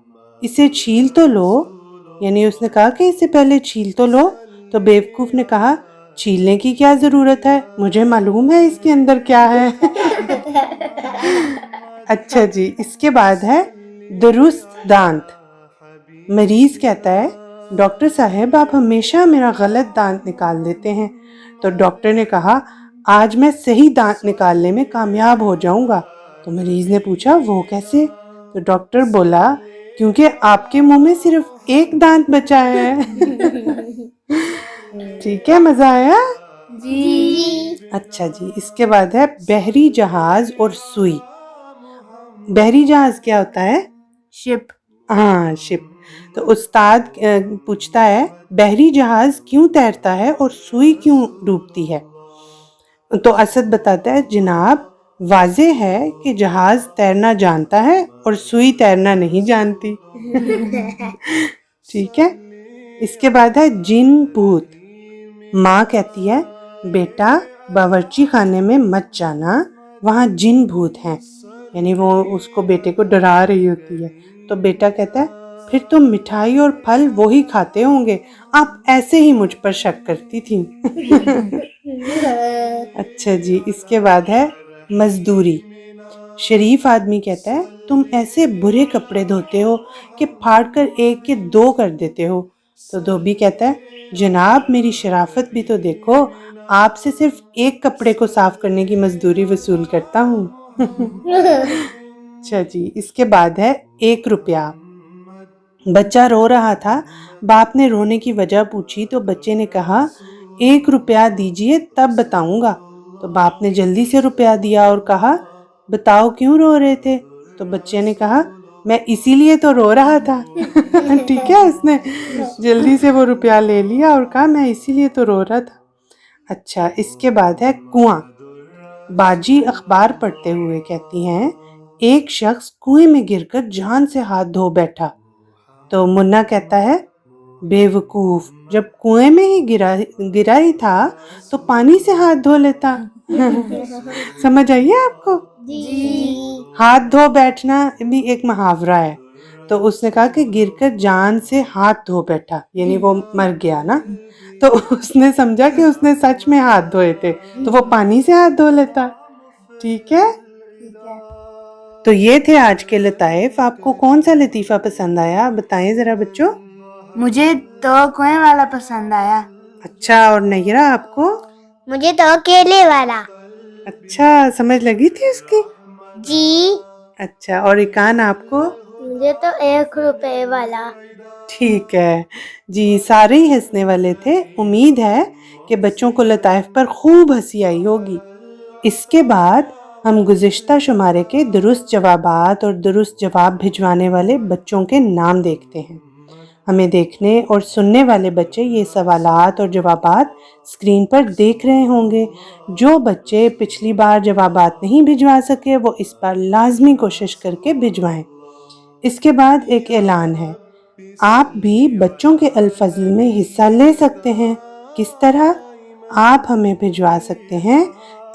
L: اسے چھیل تو لو، یعنی اس نے کہا کہ اسے پہلے چھیل تو لو. تو بے وقوف نے کہا چھیلنے کی کیا ضرورت ہے، مجھے معلوم ہے اس کے اندر کیا ہے. اچھا جی اس کے بعد ہے درست دانت. مریض کہتا ہے ڈاکٹر صاحب آپ ہمیشہ میرا غلط دانت نکال دیتے ہیں. تو ڈاکٹر نے کہا آج میں صحیح دانت نکالنے میں کامیاب ہو جاؤں گا. تو مریض نے پوچھا وہ کیسے؟ تو ڈاکٹر بولا کیونکہ آپ کے منہ میں صرف ایک دانت بچا ہے. ٹھیک ہے, مزہ آیا؟
K: جی.
L: اچھا جی, اس کے بعد ہے بحری جہاز اور سوئی. بحری جہاز کیا ہوتا ہے؟
K: شپ.
L: ہاں, شپ. تو استاد پوچھتا ہے بحری جہاز کیوں تیرتا ہے اور سوئی کیوں ڈوبتی ہے؟ تو اسد بتاتا ہے جناب واضح ہے کہ جہاز تیرنا جانتا ہے اور سوئی تیرنا نہیں جانتی. ٹھیک ہے. اس کے بعد ہے جن بھوت. ماں کہتی ہے بیٹا باورچی خانے میں مت جانا, وہاں جن بھوت ہیں. یعنی وہ اس کو بیٹے کو ڈرا رہی ہوتی ہے. تو بیٹا کہتا ہے پھر تم مٹھائی اور پھل وہی کھاتے ہوں گے, آپ ایسے ہی مجھ پر شک کرتی تھیں. اچھا جی, اس کے بعد ہے مزدوری. شریف آدمی کہتا ہے تم ایسے برے کپڑے دھوتے ہو کہ پھاڑ کر ایک کے دو کر دیتے ہو. تو دھوبی کہتا ہے جناب میری شرافت بھی تو دیکھو, آپ سے صرف ایک کپڑے کو صاف کرنے کی مزدوری وصول کرتا ہوں. اچھا جی, اس کے بعد ہے 1 روپیہ. بچہ رو رہا تھا, باپ نے رونے کی وجہ پوچھی تو بچے نے کہا 1 روپیہ دیجئے تب بتاؤں گا. تو باپ نے جلدی سے روپیہ دیا اور کہا بتاؤ کیوں رو رہے تھے؟ تو بچے نے کہا میں اسی لیے تو رو رہا تھا. ٹھیک ہے, اس نے جلدی سے وہ روپیہ لے لیا اور کہا میں اسی لیے تو رو رہا تھا. اچھا, اس کے بعد ہے کنواں. باجی اخبار پڑھتے ہوئے کہتی ہیں ایک شخص کنویں میں گر کر جان سے ہاتھ دھو بیٹھا. تو منا کہتا ہے بے وقوف, جب کنویں میں ہی گرا ہی تھا تو پانی سے ہاتھ دھو لیتا. سمجھ آئیے آپ کو؟
K: جی.
L: ہاتھ دھو بیٹھنا بھی ایک محاورہ ہے. تو اس نے کہا کہ گر کر جان سے ہاتھ دھو بیٹھا, یعنی وہ مر گیا نا. تو اس نے سمجھا کہ اس نے سچ میں ہاتھ دھوئے تھے تو وہ پانی سے ہاتھ دھو لیتا. ٹھیک ہے, تو یہ تھے آج کے لطائف. آپ کو کون سا لطیفہ پسند آیا بتائیں ذرا بچوں.
K: مجھے تو کنویں والا پسند آیا.
L: اچھا, اور نیرا آپ کو؟
F: مجھے تو کیلے والا.
L: اچھا, سمجھ لگی تھی اس کی؟
F: جی.
L: اچھا, اور اکان آپ کو؟
F: مجھے تو 1 روپے والا.
L: ٹھیک ہے جی, سارے ہی ہنسنے والے تھے. امید ہے کہ بچوں کو لطائف پر خوب ہنسی آئی ہوگی. اس کے بعد ہم گزشتہ شمارے کے درست جوابات اور درست جواب بھجوانے والے بچوں کے نام دیکھتے ہیں. ہمیں دیکھنے اور سننے والے بچے یہ سوالات اور جوابات اسکرین پر دیکھ رہے ہوں گے. جو بچے پچھلی بار جوابات نہیں بھجوا سکے وہ اس بار لازمی کوشش کر کے بھجوائیں. اس کے بعد ایک اعلان ہے, آپ بھی بچوں کے الفضل میں حصہ لے سکتے ہیں. کس طرح؟ آپ ہمیں بھجوا سکتے ہیں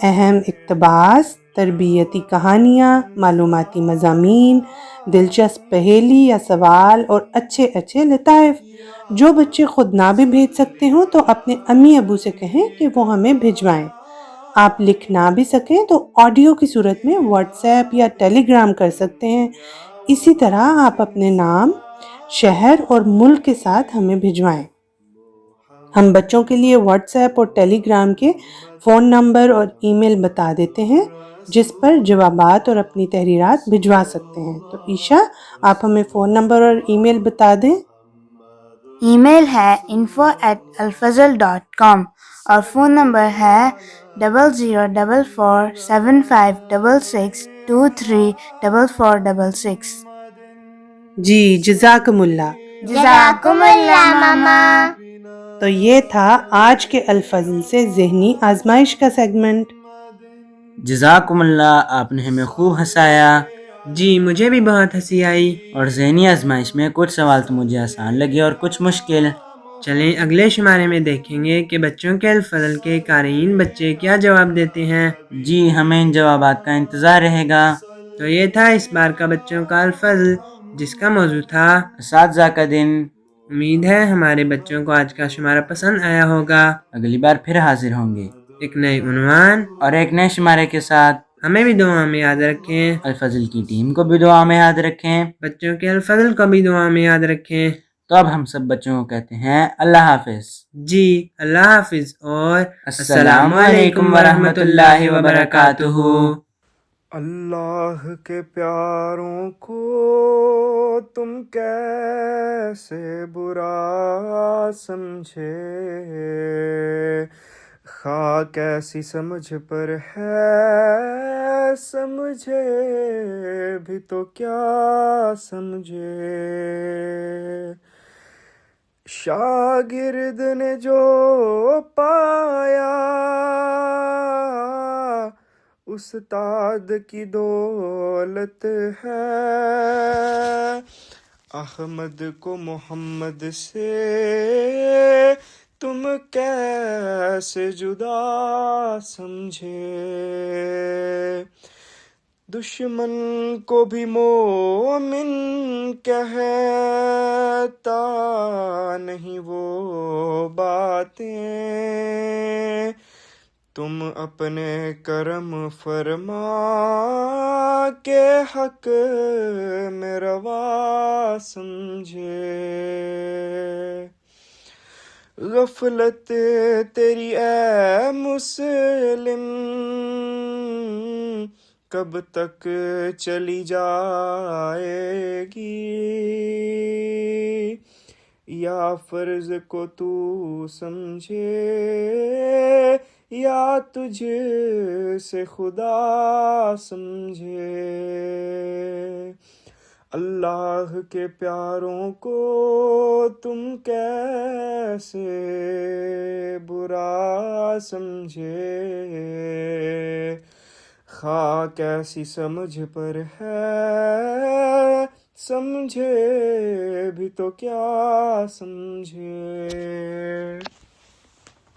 L: اہم اقتباس, تربیتی کہانیاں, معلوماتی مضامین, دلچسپ پہیلی یا سوال اور اچھے لطائف. جو بچے خود نہ بھی بھیج سکتے ہوں تو اپنے امی ابو سے کہیں کہ وہ ہمیں بھجوائیں. آپ لکھ نہ بھی سکیں تو آڈیو کی صورت میں واٹس ایپ یا ٹیلی گرام کر سکتے ہیں. اسی طرح آپ اپنے نام, شہر اور ملک کے ساتھ ہمیں بھجوائیں. ہم بچوں کے لیے واٹس ایپ اور ٹیلی گرام کے فون نمبر اور ای میل بتا دیتے ہیں جس پر جوابات اور اپنی تحریرات بھجوا سکتے ہیں. تو عیشا آپ ہمیں فون نمبر اور ای میل بتا دیں.
K: ای میل ہے info@alfazal.com اور فون نمبر ہے 00447566234466.
L: جی, جزاکم اللہ.
K: جزاکم اللہ ماما.
L: تو یہ تھا آج کے الفضل سے ذہنی آزمائش کا سیگمنٹ.
B: جزاکم اللہ, آپ نے ہمیں خوب ہنسایا.
A: جی, مجھے بھی بہت ہنسی آئی.
B: اور ذہنی آزمائش میں کچھ سوال تو مجھے آسان لگے اور کچھ مشکل.
A: چلیں اگلے شمارے میں دیکھیں گے کہ بچوں کے الفضل کے قارئین بچے کیا جواب دیتے ہیں.
B: جی, ہمیں ان جوابات کا انتظار رہے گا.
A: تو یہ تھا اس بار کا بچوں کا الفضل جس کا موضوع تھا
B: اساتذہ کا دن.
A: امید ہے ہمارے بچوں کو آج کا شمارہ پسند آیا ہوگا.
B: اگلی بار پھر حاضر ہوں گے
A: ایک نئے عنوان
B: اور ایک نئے شمارے کے ساتھ.
A: ہمیں بھی دعا میں یاد رکھیں,
B: الفضل کی ٹیم کو بھی دعا میں یاد رکھیں,
A: بچوں کے الفضل کو بھی دعا میں یاد رکھیں.
B: تو اب ہم سب بچوں کو کہتے ہیں اللہ حافظ.
A: جی, اللہ حافظ اور
B: السلام علیکم ورحمۃ اللہ وبرکاتہ.
M: اللہ کے پیاروں کو تم کیسے برا سمجھے، خاک ایسی سمجھ پر ہے، سمجھے بھی تو کیا سمجھے۔ شاگرد نے جو پایا استاد کی دولت ہے، احمد کو محمد سے تم کیسے جدا سمجھے۔ دشمن کو بھی مومن کہتا نہیں وہ باتیں، تم اپنے کرم فرما کے حق میں روا سمجھے۔ غفلت تیری اے مسلم کب تک چلی جائے گی، یا فرض کو تو سمجھے یا تجھ سے خدا سمجھے۔ اللہ کے پیاروں کو تم کیسے برا سمجھے، خاک ایسی سمجھ پر ہے، سمجھے بھی تو کیا سمجھے۔